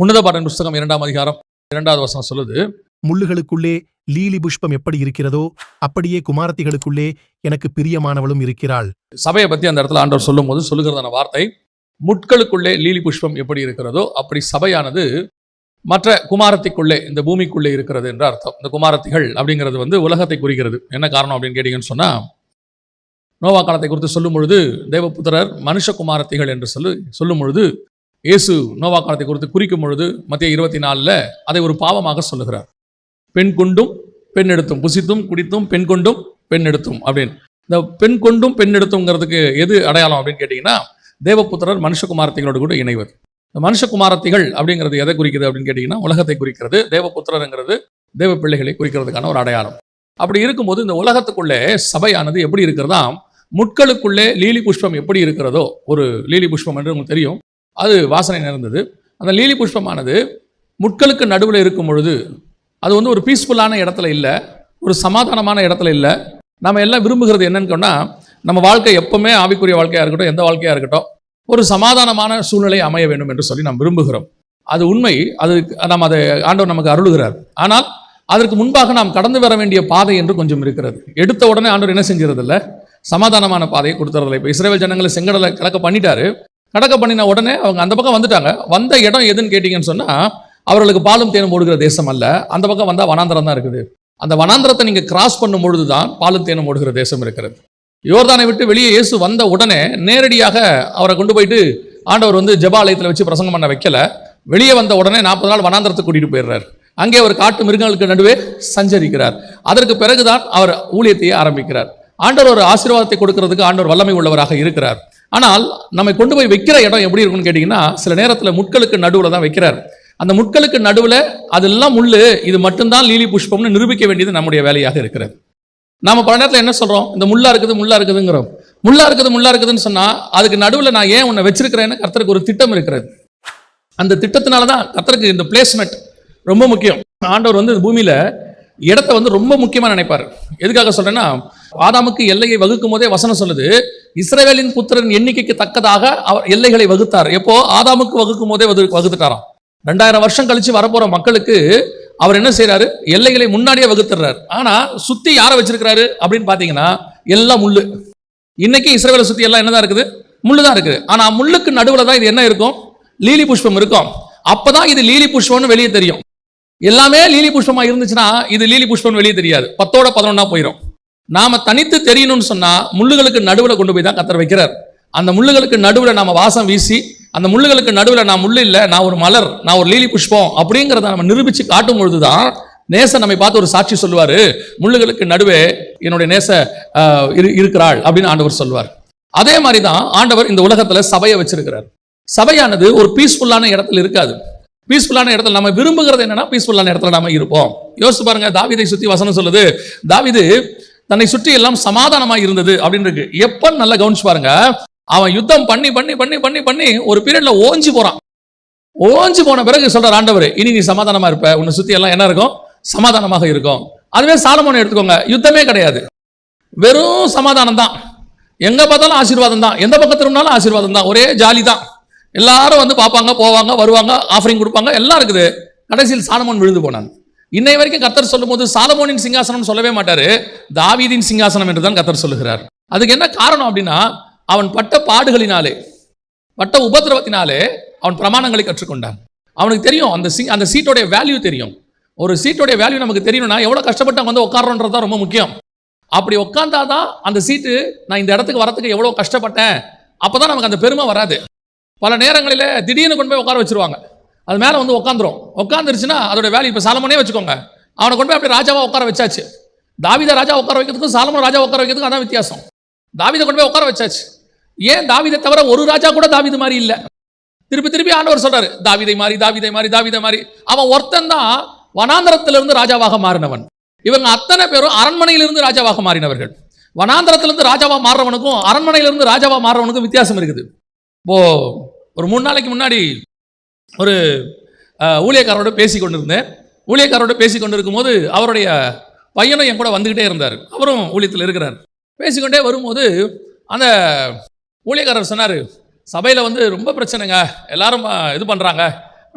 உன்னத பாட்டின் புஸ்தகம் 2ஆம் அதிகாரம் 2வது வசனம் சொல்லுது, முள்ளுகளுக்குள்ளே லீலி புஷ்பம் எப்படி இருக்கிறதோ அப்படியே குமாரத்திகளுக்குள்ளே எனக்கு பிரியமானவளும் இருக்கிறாள். சபையை பற்றி அந்த இடத்துல ஆண்டவர் சொல்லும் போது சொல்லுகிறதான வார்த்தை, முட்களுக்குள்ளே லீலி புஷ்பம் எப்படி இருக்கிறதோ அப்படி சபையானது மற்ற குமாரத்திக்குள்ளே, இந்த பூமிக்குள்ளே இருக்கிறது என்ற அர்த்தம். இந்த குமாரத்திகள் அப்படிங்கிறது உலகத்தை குறிக்கிறது. என்ன காரணம் அப்படின்னு கேட்டீங்கன்னு சொன்னால், நோவா காலத்தை குறித்து சொல்லும் பொழுது தேவபுத்திரர் மனுஷ குமாரத்திகள் என்று சொல்லும் பொழுது, இயேசு நோவா காலத்தை குறித்து குறிக்கும் பொழுது மத்திய 24 அதை ஒரு பாவமாக சொல்லுகிறார். பெண் கொண்டும் பெண் எடுத்தும், புசித்தும் குடித்தும் பெண் கொண்டும் பெண் எடுத்தும் அப்படின்னு. இந்த பெண் கொண்டும் பெண் எடுத்துங்கிறதுக்கு எது அடையாளம் அப்படின்னு கேட்டிங்கன்னா, தேவபுத்திரர் மனுஷகுமாரத்திகளோடு கூட இணைவது. இந்த மனுஷகுமாரத்திகள் அப்படிங்கிறது எதை குறிக்கிறது அப்படின்னு கேட்டிங்கன்னா, உலகத்தை குறிக்கிறது. தேவபுத்திரருங்கிறது தேவ பிள்ளைகளை குறிக்கிறதுக்கான ஒரு அடையாளம். அப்படி இருக்கும்போது இந்த உலகத்துக்குள்ளே சபையானது எப்படி இருக்கிறதா, முட்களுக்குள்ளே லீலி புஷ்பம் எப்படி இருக்கிறதோ, ஒரு லீலி புஷ்பம் என்று உங்களுக்கு தெரியும், அது வாசனை நிறைந்தது. அந்த லீலி புஷ்பமானது முட்களுக்கு நடுவில் இருக்கும் பொழுது அது ஒரு பீஸ்ஃபுல்லான இடத்துல இல்லை, ஒரு சமாதானமான இடத்துல இல்லை. நம்ம எல்லாம் விரும்புகிறது என்னன்னு சொன்னால், நம்ம வாழ்க்கை எப்பவுமே ஆவிக்குரிய வாழ்க்கையாக இருக்கட்டும், எந்த வாழ்க்கையாக இருக்கட்டும், ஒரு சமாதானமான சூழ்நிலை அமைய வேண்டும் என்று சொல்லி நாம் விரும்புகிறோம். அது உண்மை, அது நம்ம அதை ஆண்டவர் நமக்கு அருளுகிறார். ஆனால் அதற்கு முன்பாக நாம் கடந்து வர வேண்டிய பாதை என்று கொஞ்சம் இருக்கிறது. எடுத்த உடனே ஆண்டவர் என்ன செஞ்சிருதில்ல, சமாதானமான பாதையை கொடுத்துறதில்ல. இப்போ இஸ்ரவேல் ஜனங்களை செங்கடலை கலக்க பண்ணிட்டாரு. கடக்க பண்ணின உடனே அவங்க அந்த பக்கம் வந்துட்டாங்க. வந்த இடம் எதுன்னு கேட்டிங்கன்னு சொன்னால், அவர்களுக்கு பாலும் தேனும் ஓடுகிற தேசம் அல்ல. அந்த பக்கம் வந்தால் வனாந்திரம் தான் இருக்குது. அந்த வனாந்திரத்தை நீங்கள் கிராஸ் பண்ணும் பொழுது தான் பாலும் தேனும் ஓடுகிற தேசம் இருக்கிறது. யோர்தானை விட்டு வெளியே இயேசு வந்த உடனே நேரடியாக அவரை கொண்டு போயிட்டு ஆண்டவர் ஜெபாலயத்தில் வச்சு பிரசங்கம் பண்ண வைக்கல. வெளியே வந்த உடனே 40 நாள் வனாந்திரத்துக்கு கூட்டிகிட்டு போயிடுறார். அங்கே ஒரு காட்டு மிருகங்களுக்கு நடுவே சஞ்சரிக்கிறார். அதற்கு பிறகுதான் அவர் ஊழியத்தையே ஆரம்பிக்கிறார். ஆண்டவர் ஒரு ஆசீர்வாதத்தை கொடுக்கறதுக்கு ஆண்டவர் வல்லமை உள்ளவராக இருக்கிறார். ஆனால் நம்மை கொண்டு போய் வைக்கிற இடம் எப்படி இருக்குன்னு கேட்டிங்கன்னா, சில நேரத்தில் முட்களுக்கு நடுவில் தான் வைக்கிறார். அந்த முட்களுக்கு நடுவில் அதெல்லாம் முள்ளு, இது மட்டும்தான் லீலி புஷ்பம்னு நிரூபிக்க வேண்டியது நம்முடைய வேலையாக இருக்கிறது. நாம பல நேரத்தில் என்ன சொல்கிறோம், இந்த முள்ளா இருக்குதுங்கிறோம். முள்ளா இருக்குதுன்னு சொன்னால், அதுக்கு நடுவில் நான் ஏன் உன்னை வச்சிருக்கிறேன்னு கர்த்தருக்கு ஒரு திட்டம் இருக்கிறது. அந்த திட்டத்தினால தான் கர்த்தருக்கு இந்த பிளேஸ்மெண்ட் ரொம்ப முக்கியம். ஆண்டவர் பூமியில் இடத்த ரொம்ப முக்கியமாக நினைப்பார். எதுக்காக சொல்கிறேன்னா, ஆதாமுக்கு எல்லையை வகுக்கும் போதே வசனம் சொல்லுது, இஸ்ரவேலின் புத்திரன் எண்ணிக்கைக்கு தக்கதாக அவர் எல்லைகளை வகுத்தார். எப்போ ஆதாமுக்கு வகுக்கும் போதே வகுத்துட்டாராம். 2000 வருஷம் கழிச்சு வரப்போற மக்களுக்கு அவர் என்ன செய்யறாரு, எல்லைகளை முன்னாடியே வகுத்துறாரு. ஆனா சுத்தி யாரை வச்சிருக்கிறாரு அப்படின்னு பாத்தீங்கன்னா, எல்லாம் முள்ளு. இன்னைக்கு இஸ்ரவேலை சுத்தி எல்லாம் என்னதான் இருக்குது, முள்ளு தான் இருக்குது. ஆனா முள்ளுக்கு நடுவுல தான் இது என்ன இருக்கும், லீலி புஷ்பம் இருக்கும். அப்பதான் இது லீலி புஷ்பம்னு வெளியே தெரியும். எல்லாமே லீலி புஷ்பமா இருந்துச்சுன்னா இது லீலி புஷ்பம் வெளியே தெரியாது, 10ஓட 11 போயிடும். நாம தனித்து தெரியணும்னு சொன்னா முள்ளுகளுக்கு நடுவுல கொண்டு போய் தான் கர்த்தர் வைக்கிறார். அந்த முள்ளுகளுக்கு நடுவுல நாம வாசம் வீசி, அந்த முள்ளுகளுக்கு நடுவில் நான் முள்ளு இல்லை, நான் ஒரு மலர், நான் ஒரு லீலி புஷ்பம் அப்படிங்கிறத நம்ம நிரூபித்து காட்டும் பொழுதுதான் நேச நம்மை பார்த்து ஒரு சாட்சி சொல்லுவார், முள்ளுகளுக்கு நடுவே என்னுடைய நேச இருக்கிறாள் அப்படின்னு ஆண்டவர் சொல்வார். அதே மாதிரி தான் ஆண்டவர் இந்த உலகத்தில் சபையை வச்சிருக்கிறார். சபையானது ஒரு பீஸ்ஃபுல்லான இடத்துல இருக்காது. பீஸ்ஃபுல்லான இடத்துல நம்ம விரும்புகிறது என்னன்னா, பீஸ்ஃபுல்லான இடத்துல நாம இருப்போம். யோசிச்சு பாருங்க, தாவீதை சுற்றி வசனம் சொல்லுது, தாவீது தன்னை சுற்றி எல்லாம் சமாதானமாக இருந்தது அப்படின்னு இருக்கு. எப்ப நல்லா கவனிச்சு பாருங்க, அவன் யுத்தம் பண்ணி பண்ணி பண்ணி பண்ணி பண்ணி ஒரு பீரியட்ல ஓஞ்சி போறான். ஓஞ்சி போன பிறகு சொல்ற ஆண்டவர், இனி நீ சமாதானமா இருப்ப, உன்னை சுத்தி எல்லாம் என்ன இருக்கும், சமாதானமாக இருக்கும். அதுவே சாலமோனை எடுத்துக்கோங்க, யுத்தமே கிடையாது, வெறும் சமாதானம் தான். எங்க பார்த்தாலும் ஆசீர்வாதம் தான், எந்த பக்கம் திரும்பினாலும் ஆசீர்வாதம் தான், ஒரே ஜாலி தான். எல்லாரும் பார்ப்பாங்க, போவாங்க, வருவாங்க, ஆஃபரிங் கொடுப்பாங்க, எல்லாம் இருக்குது. கடைசியில் சாலமோன் விழுந்து போனான். இன்னை வரைக்கும் கர்த்தர் சொல்லும் போது சாலமோனின் சிங்காசனம் சொல்லவே மாட்டாரு, தாவீதின் சிங்காசனம் என்று தான் கர்த்தர் சொல்லுகிறார். அதுக்கு என்ன காரணம் அப்படின்னா, அவன் பட்ட பாடுகளினாலே, பட்ட உபத்திரவத்தினாலே அவன் பிரமாணங்களை கற்றுக்கொண்டான். அவனுக்கு தெரியும் அந்த சீட்டோடைய வேல்யூ தெரியும். ஒரு சீட்டோடைய வேல்யூ நமக்கு தெரியணும்னா எவ்வளவு கஷ்டப்பட்டு அவன் உட்கார்றன்றது தான் ரொம்ப முக்கியம். அப்படி உட்கார்ந்தாதான் அந்த சீட்டு, நான் இந்த இடத்துக்கு வரத்துக்கு எவ்வளவு கஷ்டப்பட்டேன், அப்பதான் நமக்கு அந்த பெருமை வராது. பல நேரங்களில் திடீர்னு கொண்டு போய் உட்கார வச்சிருவாங்க, அது மேலே உட்காந்துரும். உட்காந்துருச்சுன்னா அதோட வேல்யூ. இப்போ சாலமோனே வச்சுக்கோங்க, அவனை கொண்டு போய் அப்படி ராஜாவா உட்கார வச்சாச்சு. தாவீதை ராஜா உட்கார வைக்கிறதுக்கும் சாலமோன் ராஜா உட்கார வைக்கிறதுக்கும் அதான் வித்தியாசம். தாவீதை கொண்டு போய் உட்கார வச்சாச்சு. ஏன் தாவீதை தவிர ஒரு ராஜா கூட தாவீது மாதிரி இல்லை. திருப்பி திருப்பி ஆண்டவர் சொல்றாரு, தாவீதை மாதிரி. அவன் ஒருத்தன் தான் வனாந்தரத்திலிருந்து ராஜாவாக மாறினவன். இவங்க அத்தனை பேரும் அரண்மனையிலிருந்து ராஜாவாக மாறினவர்கள். வனாந்தரத்திலிருந்து ராஜாவா மாறுறவனுக்கும் அரண்மனையிலிருந்து ராஜாவா மாறுறவனுக்கும் வித்தியாசம் இருக்குது. இப்போ ஒரு 3 நாளைக்கு முன்னாடி ஒரு ஊழியக்காரோட பேசி கொண்டிருக்கும் போது அவருடைய பையனும் என் கூட வந்துகிட்டே இருந்தார். அவரும் ஊழியத்தில் இருக்கிறார். பேசிக்கொண்டே வரும்போது அந்த ஊழியக்காரர் சொன்னார், சபையில் ரொம்ப பிரச்சனைங்க, எல்லாரும் இது பண்ணுறாங்க,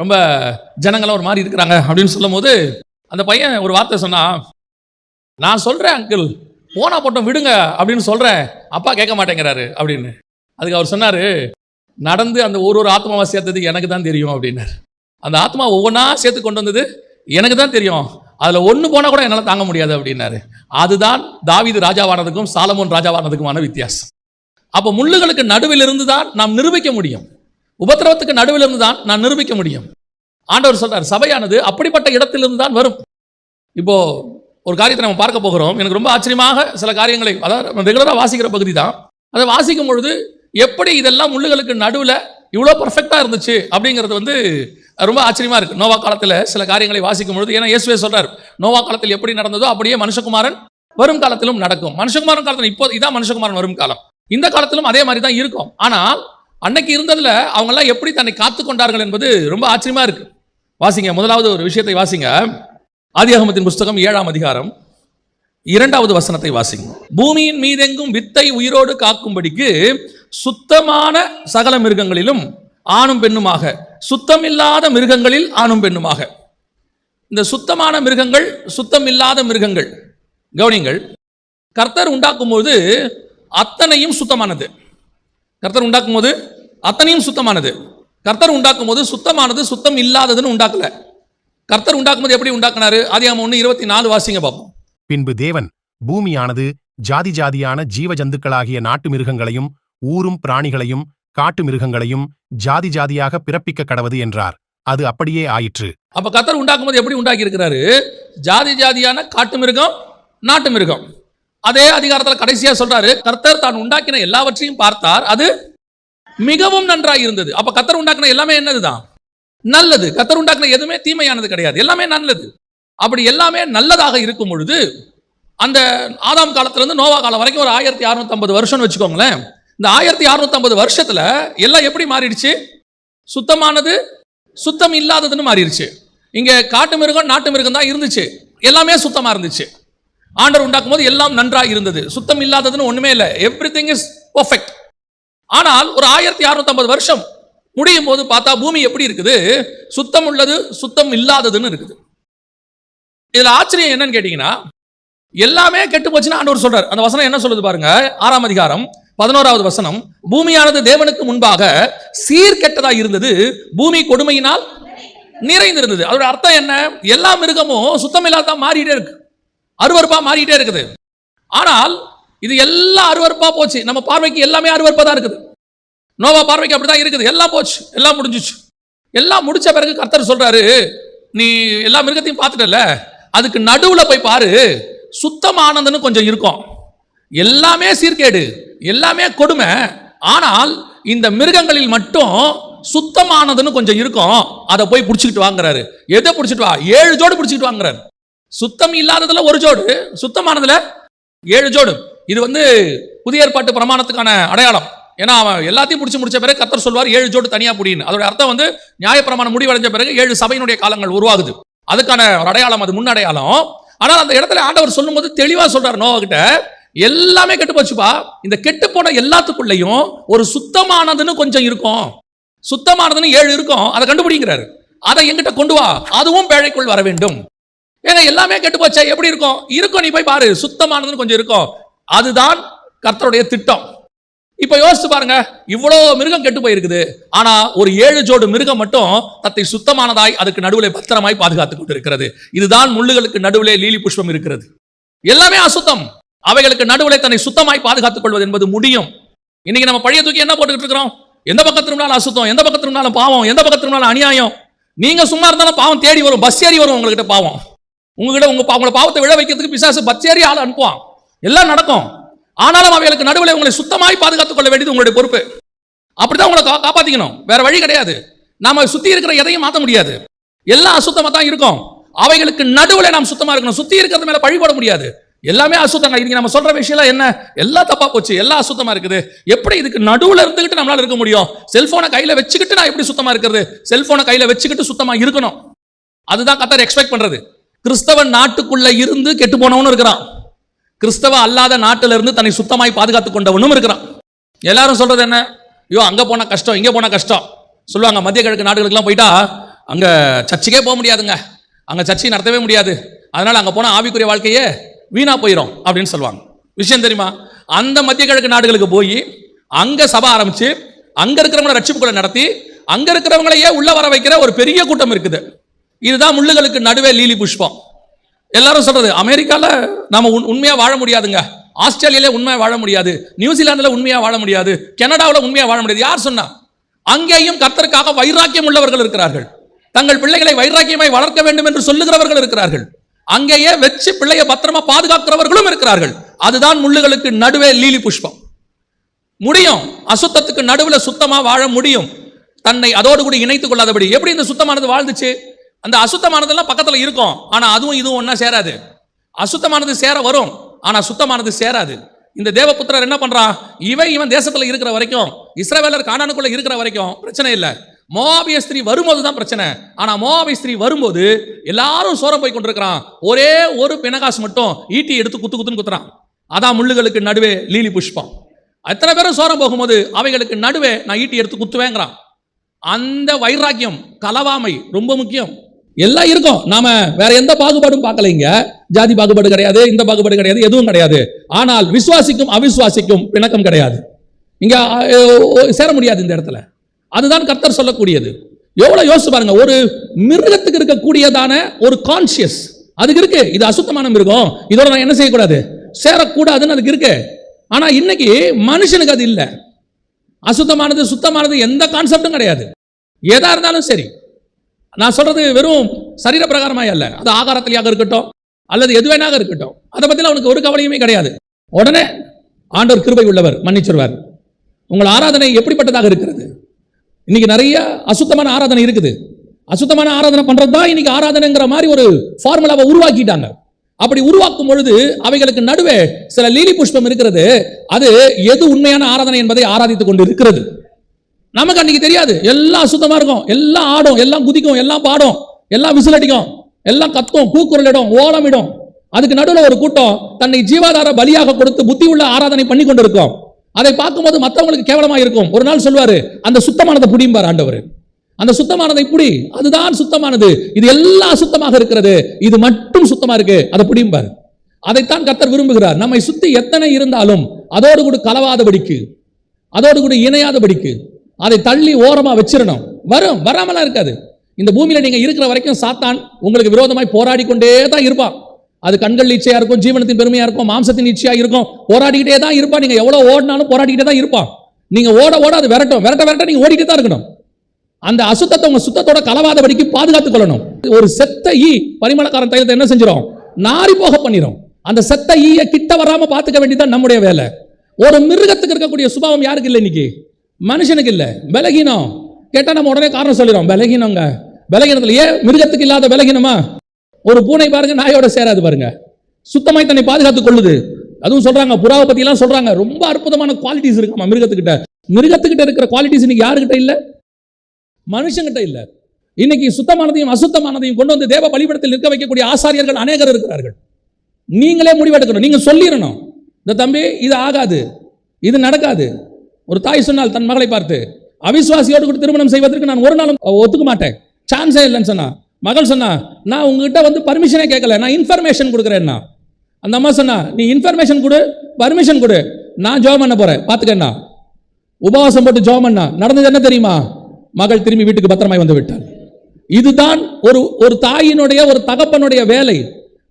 ரொம்ப ஜனங்களாம் ஒரு மாதிரி இருக்கிறாங்க அப்படின்னு சொல்லும் போது அந்த பையன் ஒரு வார்த்தை சொன்னான், நான் சொல்கிறேன் அங்கிள், போனா போட்டோம் விடுங்க அப்படின்னு சொல்கிறேன், அப்பா கேட்க மாட்டேங்கிறாரு அப்படின்னு. அதுக்கு அவர் சொன்னார், நடந்து அந்த ஒரு ஆத்மாவை சேர்த்தது எனக்கு தான் தெரியும் அப்படின்னாரு. அந்த ஆத்மா ஒவ்வொன்றா சேர்த்து கொண்டு வந்தது எனக்கு தான் தெரியும், அதில் ஒன்று போனால் கூட என்னால் தாங்க முடியாது அப்படின்னாரு. அதுதான் தாவீது ராஜாவானதுக்கும் சாலமோன் ராஜாவானதுக்குமான வித்தியாசம். அப்போ முள்ளுகளுக்கு நடுவில் இருந்து தான் நாம் நிரூபிக்க முடியும், உபத்திரவத்துக்கு நடுவில் இருந்து தான் நான் நிரூபிக்க முடியும். ஆண்டவர் சொல்றார், சபையானது அப்படிப்பட்ட இடத்திலிருந்து தான் வரும். இப்போ ஒரு காரியத்தை நம்ம பார்க்க போகிறோம். எனக்கு ரொம்ப ஆச்சரியமாக சில காரியங்களை, அதாவது ரெகுலராக வாசிக்கிற பகுதி தான், அதை வாசிக்கும் பொழுது எப்படி இதெல்லாம் முள்ளுகளுக்கு நடுவில் இவ்வளோ பர்ஃபெக்டாக இருந்துச்சு அப்படிங்கிறது வந்து ரொம்ப ஆச்சரியமா இருக்கு. நோவா காலத்தில் சில காரியங்களை வாசிக்கும் பொழுது, ஏன்னா இயேசுவே சொல்றார், நோவா காலத்தில் எப்படி நடந்ததோ அப்படியே மனுஷகுமாரன் வரும் காலத்திலும் நடக்கும். மனுஷகுமாரன் காலத்தில் இப்போ இதான் மனுஷகுமாரன் வரும் காலம், இந்த காலத்திலும் அதே மாதிரி தான் இருக்கும். ஆனால் அன்னைக்கு இருந்ததுல அவங்கெல்லாம் எப்படி தன்னை காத்து கொண்டார்கள் என்பது ரொம்ப ஆச்சரியமா இருக்கு. வாசிங்க, முதலாவது ஒரு விஷயத்தை வாசிங்க. ஆதியாகமத்தின் புஸ்தகம் 7ஆம் அதிகாரம் 2வது வசனத்தை வாசிங்க. பூமியின் மீதெங்கும் வித்தை உயிரோடு காக்கும்படிக்கு சுத்தமான சகல மிருகங்களிலும் ஆணும் பெண்ணுமாக, சுத்தமில்லாத மிருகங்களில் ஆணும் பெண்ணுமாக. இந்த சுத்தமான மிருகங்கள், சுத்தம் இல்லாத மிருகங்கள், கவனிங்கள், கர்த்தர் உண்டாக்கும் போது அத்தனையும் சுத்தமானது. கர்த்தர் உண்டாக்கும் போது அத்தனையும் சுத்தமானது. கர்த்தர் உண்டாக்கும் போது சுத்தமானது சுத்தம் இல்லாததுன்னு உண்டாக்கல. கர்த்தர் உண்டாக்கும் போது எப்படி உண்டாக்குனாரு? ஆதியாகமம் 1:24 வாசிங்க பார்ப்போம். பின்பு தேவன் பூமியானது ஜாதி ஜாதியான ஜீவ ஜந்துக்களாகிய நாட்டு மிருகங்களையும் ஊரும் பிராணிகளையும் காட்டு மிருகங்களையும் ஜாதி ஜாதியாக பிறப்பிக்க கடவது என்றார். அது அப்படியே ஆயிற்று. அப்ப கர்த்தர் உண்டாக்கும் போது எப்படி உண்டாக்கி இருக்கிறாரு? ஜாதி ஜாதியான காட்டு மிருகம், நாட்டு மிருகம். அதே அதிகாரத்தில் கடைசியா சொல்றாரு, கர்த்தர் தான் உண்டாக்கின எல்லாவற்றையும் பார்த்தார், அது மிகவும் நன்றாக இருந்தது. அப்ப கர்த்தர் உண்டாக்கின எல்லாமே என்னதுதான்? நல்லது. கர்த்தர் உண்டாக்கின எதுவுமே தீமையானது கிடையாது, எல்லாமே நல்லது. அப்படி எல்லாமே நல்லதாக இருக்கும் பொழுது, அந்த ஆதாம் காலத்துல இருந்து நோவா காலம் வரைக்கும் ஒரு 1650 வருஷம்னு வச்சுக்கோங்களேன். இந்த 1650 வருஷத்துல எல்லாம் எப்படி மாறிடுச்சு? சுத்தமானது சுத்தம் இல்லாததுன்னு மாறிடுச்சு. இங்க காட்டு மிருகம் நாட்டு மிருகம் தான் இருந்துச்சு, எல்லாமே சுத்தமா இருந்துச்சு. ஆண்டவர் உண்டாக்கும் போது எல்லாம் நன்றாக இருந்தது, சுத்தம் இல்லாததுன்னு ஒண்ணுமே இல்லை, எவ்ரிதிங் இஸ் பெர்ஃபெக்ட். ஆனால் ஒரு 1650 வருஷம் முடியும் போது பார்த்தா பூமி எப்படி இருக்குது? சுத்தம் உள்ளது சுத்தம் இல்லாததுன்னு இருக்குது. இதுல ஆச்சரியம் என்னன்னு கேட்டீங்கன்னா, எல்லாமே கெட்டு போச்சுன்னு ஆண்டவர் சொல்றார். அந்த வசனம் என்ன சொல்லுது பாருங்க, 6ஆம் அதிகாரம் 11வது வசனம். பூமியானது தேவனுக்கு முன்பாக சீர்கெட்டதா இருந்தது, பூமி கொடுமையினால் நிறைந்திருந்தது. அதோட அர்த்தம் என்ன? எல்லா மிருகமும் சுத்தம் இல்லாத மாறிட்டே இருக்கு, அருவருப்பா மாறிட்டே இருக்குது. ஆனால் இது எல்லாம் அருவருப்பா போச்சு, நம்ம பார்வைக்கு எல்லாமே அருவருப்பா தான் இருக்குது. நோவா பார்வைக்கு அப்படிதான் இருக்குது, எல்லாம் போச்சு, எல்லாம் முடிஞ்சிச்சு. எல்லாம் முடிச்ச பிறகு கர்த்தர் சொல்றாரு, நீ எல்லா மிருகத்தையும் பார்த்துட்டல, அதுக்கு நடுவுல போய் பாரு, சுத்தமானதுன்னு கொஞ்சம் இருக்கும். எல்லாமே சீர்கேடு, எல்லாமே கொடுமை, ஆனால் இந்த மிருகங்களில் மட்டும் சுத்தமானதுன்னு கொஞ்சம் இருக்கும், அதை போய் பிடிச்சிக்கிட்டு வாங்குறாரு. எதை பிடிச்சிட்டு வா? 7 ஜோடு பிடிச்சிக்கிட்டு வாங்குறாரு. சுத்தம் இல்லாததுல 1 ஜோடு, சுத்தமானதுல 7 ஜோடு. இது வந்து புதிய ஏற்பாட்டு பிரமாணத்துக்கான அடையாளம். ஏன்னா அவன் எல்லாத்தையும் பிடிச்சி முடிச்ச பிறகு கர்த்தர் சொல்வார் 7 ஜோடு தனியா புடின்னு. அதோட அர்த்தம் வந்து நியாயப்பிரமாணம் முடிவடைஞ்ச பிறகு 7 சபையினுடைய காலங்கள் உருவாகுது, அதுக்கான ஒரு அடையாளம், அது முன் அடையாளம். ஆனால் அந்த இடத்துல ஆண்டவர் சொல்லும் போது தெளிவா சொல்றாரு நோவா கிட்ட, எல்லாமே கெட்டு போச்சுப்பா, இந்த கெட்டு போன எல்லாத்துக்குள்ளேயும் ஒரு சுத்தமானதுன்னு கொஞ்சம் இருக்கும், சுத்தமானதுன்னு 7 இருக்கும், அதை கண்டுபிடிங்கிறாரு. அதை எங்கிட்ட கொண்டு வா, அதுவும் பேழைக்குள் வர வேண்டும். ஏன்னா எல்லாமே கெட்டு போச்சா எப்படி இருக்கும்? இருக்கும், நீ போய் பாரு, சுத்தமானதுன்னு கொஞ்சம் இருக்கும். அதுதான் கர்த்தருடைய திட்டம். இப்ப யோசிச்சு பாருங்க, இவ்வளவு மிருகம் கெட்டு போயிருக்குது, ஆனா ஒரு 7 ஜோடு மிருகம் மட்டும் தத்தை சுத்தமானதாய் அதுக்கு நடுவில் பத்திரமாய் பாதுகாத்துக் கொண்டிருக்கிறது. இதுதான் முள்ளுகளுக்கு நடுவிலே லீலி புஷ்பம் இருக்கிறது. எல்லாமே அசுத்தம், அவைகளுக்கு நடுவிலே தன்னை சுத்தமாய் பாதுகாத்துக் கொள்வது என்பது முடியும். இன்னைக்கு நம்ம பழைய தூக்கி என்ன போட்டுக்கிட்டு இருக்கிறோம்? எந்த பக்கத்தினாலும் அசுத்தம், எந்த பக்கத்தினாலும் பாவம், எந்த பக்கத்தினாலும் அநியாயம். நீங்க சும்மா இருந்தாலும் பாவம் தேடி வரும், பஸ் ஏறி வரும் உங்ககிட்ட பாவம். உங்ககிட்ட உங்களை பாவத்தை விழ வைக்கிறதுக்கு பிசாசு பஸ் ஏறி ஆள் அனுப்புவான், எல்லாம் நடக்கும். ஆனாலும் அவைகளுக்கு நடுவில் உங்களை சுத்தமாய் பாதுகாத்துக் கொள்ள வேண்டியது உங்களுடைய பொறுப்பு. அப்படிதான் உங்களை காப்பாத்திக்கணும், வேற வழி கிடையாது. நாம சுத்தி இருக்கிற எதையும் மாற்ற முடியாது, எல்லாம் அசுத்தமா தான் இருக்கும். அவைகளுக்கு நடுவில் நாம் சுத்தமா இருக்கணும், சுத்தி இருக்கிறது மேல பழி போட முடியாது. எல்லாமே அசுத்தங்க. இன்னைக்கு நம்ம சொல்ற விஷயம் என்ன? எல்லாம் தப்பா போச்சு, எல்லாம் அசுத்தமா இருக்குது. எப்படி இதுக்கு நடுவுல இருந்துகிட்டு நம்மளால இருக்க முடியும்? செல்போனை கையில வச்சுக்கிட்டு நான் எப்படி சுத்தமா இருக்கிறது? செல்போனை கையில வச்சுக்கிட்டு சுத்தமா இருக்கணும். அதுதான் கர்த்தர் எக்ஸ்பெக்ட் பண்றது. கிறிஸ்தவன் நாட்டுக்குள்ள இருந்து கெட்டு போனவனும் இருக்கிறான், கிறிஸ்தவ அல்லாத நாட்டில இருந்து தன்னை சுத்தமாய் பாதுகாத்துக் கொண்டவனும் இருக்கிறான். எல்லாரும் சொல்றது என்ன? ஐயோ அங்க போனா கஷ்டம், இங்க போனா கஷ்டம் சொல்லுவாங்க. மத்திய கிழக்கு நாடுகளுக்கெல்லாம் போயிட்டா அங்க சர்ச்சுக்கே போக முடியாதுங்க, அங்க சர்ச்சை நடத்தவே முடியாது, அதனால அங்க போனா ஆவிக்குரிய வாழ்க்கையே வீணா போயிடும் அப்படின்னு சொல்லுவாங்க. விஷயம் தெரியுமா? அந்த மத்திய கிழக்கு நாடுகளுக்கு போய் அங்க சபை ஆரம்பிச்சு அங்க இருக்கிறவங்களை ரட்சிப்புகளை நடத்தி அங்க இருக்கிறவங்களையே உள்ள வர வைக்கிற ஒரு பெரிய கூட்டம் இருக்குது. இதுதான் முள்ளுகளுக்கு நடுவே லீலி புஷ்பம். எல்லாரும் சொல்றது அமெரிக்கால நாம உண்மையா வாழ முடியாதுங்க, ஆஸ்திரேலியால உண்மையா வாழ முடியாது, நியூசிலாந்துல உண்மையா வாழ முடியாது, கனடாவில் உண்மையா வாழ முடியாது. யார் சொன்னா? அங்கேயும் கர்த்தருக்காக வைராக்கியம் உள்ளவர்கள் இருக்கிறார்கள், தங்கள் பிள்ளைகளை வைராக்கியமாய் வளர்க்க வேண்டும் என்று சொல்லுகிறவர்கள் இருக்கிறார்கள், அங்கேயே வச்சு பிள்ளையை பத்திரமா பாதுகாக்கிறவர்களும் இருக்கிறார்கள். அதுதான் முள்ளுகளுக்கு நடுவே லீலி புஷ்பம். முடியும், அசுத்தத்துக்கு நடுவுல சுத்தமா வாழ முடியும், தன்னை அதோடு கூட இணைத்துக் கொள்ளாதபடி. எப்படி இந்த சுத்தமானது வாழ்ந்துச்சு? அந்த அசுத்தமானதெல்லாம் பக்கத்துல இருக்கும், ஆனா அதுவும் இதுவும் ஒன்னா சேராது. அசுத்தமானது சேர வரும், ஆனா சுத்தமானது சேராது. இந்த தேவபுத்திரர் என்ன பண்றான்? இவன் தேசத்துல இருக்கிற வரைக்கும், இஸ்ரவேலர் கானானுக்குள்ள இருக்கிற வரைக்கும் பிரச்சனை இல்லை. மோவாபிய ஸ்திரீ வரும்போது தான் பிரச்சனை. ஆனா மோவாபிய ஸ்திரீ வரும்போது எல்லாரும் சோரம் போய் கொண்டிருக்கிறான், ஒரே ஒரு பினகாஸ் மட்டும் ஈட்டி எடுத்து குத்துன்னு குத்துறான். அதான் முள்ளுகளுக்கு நடுவே லீலி புஷ்பம். எத்தனை பேரும் சோரம் போகும்போது அவைகளுக்கு நடுவே நான் ஈட்டி எடுத்து குத்துவேங்கிறான். அந்த வைராக்கியம், கலவாமை ரொம்ப முக்கியம். எல்லாம் இருக்கும், நாம வேற எந்த பாகுபாடும் பார்க்கலைங்க, ஜாதி பாகுபாடு கிடையாது, இந்த பாகுபாடு கிடையாது, எதுவும் கிடையாது. ஆனால் விசுவாசிக்கும் அவிசுவாசிக்கும் பிணக்கம் கிடையாது, இங்க சேர முடியாது இந்த இடத்துல. அதுதான் கர்த்தர் சொல்லக்கூடியது. எவ்வளவு யோசிச்சு பாருங்க, ஒரு மிருகத்துக்கு இருக்கக்கூடியதான ஒரு கான்சியஸ் அதுக்கு இருக்கு, இது அசுத்தமான மிருகம், இதோட நான் என்ன செய்யக்கூடாது, சேரக்கூடாதுன்னு அதுக்கு இருக்கு. ஆனா இன்னைக்கு மனுஷனுக்கு அது இல்லை. அசுத்தமானது சுத்தமானது எந்த கான்செப்டும் கிடையாது. எதா இருந்தாலும் சரி, நான் சொல்றது வெறும் சரீர பிரகாரமாய் அல்ல, அது ஆகாரத்திலேயாக இருக்கட்டும் அல்லது எது வேணாக இருக்கட்டும், அதை பத்தி அவனுக்கு ஒரு கவலையுமே கிடையாது. உடனே ஆண்டவர் கிருபை உள்ளவர், மன்னிச்சிருவார். உங்கள் ஆராதனை எப்படிப்பட்டதாக இருக்கிறது? இன்னைக்கு நிறைய அசுத்தமான ஆராதனை இருக்குது. அசுத்தமான ஆராதனை பண்றது தான் இன்னைக்கு ஆராதனைங்கிற மாதிரி ஒரு ஃபார்முலாவை உருவாக்கிட்டாங்க. அப்படி உருவாக்கும் பொழுது அவைகளுக்கு நடுவே சில லீலி புஷ்பம் இருக்கிறது. அது எது உண்மையான ஆராதனை என்பதை ஆராதித்துக் கொண்டு இருக்கிறது. நமக்கு அன்னைக்கு தெரியாது, எல்லாம் அசுத்தமா இருக்கும், எல்லாம் ஆடும், எல்லாம் குதிக்கும், எல்லாம் பாடும், எல்லாம் விசிலடிக்கும், எல்லாம் கத்தும், கூக்குரலிடும், ஓலமிடும். அதுக்கு நடுவில் ஒரு கூட்டம் தன்னை ஜீவாதார பலியாக கொடுத்து புத்தி உள்ள ஆராதனை பண்ணி கொண்டு இருக்கும். அதை பார்க்கும்போது மற்றவங்களுக்கு கேவலமா இருக்கும். ஒரு நாள் சொல்வாரு, அந்த சுத்தமானதை புடிம்பார் ஆண்டவர், அந்த சுத்தமானதை புடி, அதுதான் சுத்தமானது, இது எல்லாம் சுத்தமாக இருக்கிறது, இது மட்டும் சுத்தமா இருக்கு, அதை புடிம்பார். அதைத்தான் கர்த்தர் விரும்புகிறார். நம்மை சுத்தி எத்தனை இருந்தாலும் அதோடு கூட கலவாதபடிக்கு, அதோடு கூட இணையாதபடிக்கு அதை தள்ளி ஓரமா வச்சிடணும். வராமலாம் இருக்காது. இந்த பூமியில நீங்க இருக்கிற வரைக்கும் சாத்தான் உங்களுக்கு விரோதமாய் போராடி கொண்டே தான் இருப்பான். அது கண்கள் இச்சையா இருக்கும், ஜீவனத்தின் பெருமையா இருக்கும், மாம்சத்தின் இச்சையா இருக்கும், போராடிக்கிட்டே தான் இருப்பான். நீங்க எவ்வளவு ஓடினாலும் போராடிக்கிட்டே தான் இருப்பான். நீங்க ஓட அது விரட்ட நீங்க ஓடிக்கிட்டே தான் இருக்கணும். அந்த அசுத்தத்தை உங்க சுத்தத்தோட கலவாதபடிக்கு பாதுகாத்துக் கொள்ளணும். ஒரு செத்த ஈ பரிமளக்காரன் தைலத்தை என்ன செஞ்சிடும்? நாரி போக பண்ணிடும். அந்த செத்த ஈய கிட்ட வராம பாத்துக்க வேண்டியதான் நம்முடைய வேலை. ஒரு மிருகத்துக்கு இருக்கக்கூடிய சுபாவம் யாருக்கு இல்லை? இன்னைக்கு மனுஷனுக்கு இல்லை. பலகீனம் கேட்டா நம்ம உடனே காரணம் சொல்லிடும், பலகீனங்க. பலகீனத்துல ஏன் மிருகத்துக்கு இல்லாத பலகீனமா? ஒரு பூனை பாருங்க, நாயோட சேராது பாருங்க, சுத்தமாய் தன்னை பாதுகாத்துக் கொள்ளுது. அதுவும் சொல்றாங்க, புறாவை பத்தி எல்லாம் சொல்றாங்க, ரொம்ப அற்புதமான குவாலிட்டிஸ் இருக்குமா மிருகத்துக்கிட்ட. மிருகத்துக்கிட்ட இருக்கிற குவாலிட்டிஸ் இன்னைக்கு யாருக்கிட்ட இல்ல? மனுஷங்கிட்ட இல்ல. இன்னைக்கு சுத்தமானதையும் அசுத்தமானதையும் கொண்டு வந்து தேவ பலிபீடத்தில் நிற்க வைக்கக்கூடிய ஆசாரியர்கள் அநேகர் இருக்கிறார்கள். நீங்களே முடிவெடுக்கணும். நீங்க சொல்லிடணும், இந்த தம்பி இது ஆகாது, இது நடக்காது. ஒரு தாய் சொன்னால் தன் மகளை பார்த்து, அவிசுவாசியோடு கூட திருமணம் செய்வதற்கு நான் ஒரு நாளும் ஒத்துக்க மாட்டேன், சான்ஸே இல்லைன்னு சொன்னா. மகள் சொன்னா, நான் உங்ககிட்ட வந்து பர்மிஷனே கேட்கல, நான் இன்ஃபர்மேஷன் கொடுக்குறேன்னா. அந்த அம்மா சொன்னா, நீ இன்ஃபர்மேஷன் கொடு, பர்மிஷன் கொடு, நான் ஜாப் பண்ண போறேன் பாத்துக்கண்ணா. உபவாசம் போட்டு ஜாப் பண்ணா நடந்தது என்ன தெரியுமா? மகள் திரும்பி வீட்டுக்கு பத்திரமாய் வந்து விட்டாள். இதுதான் ஒரு தாயினுடைய, ஒரு தகப்பனுடைய வேலை.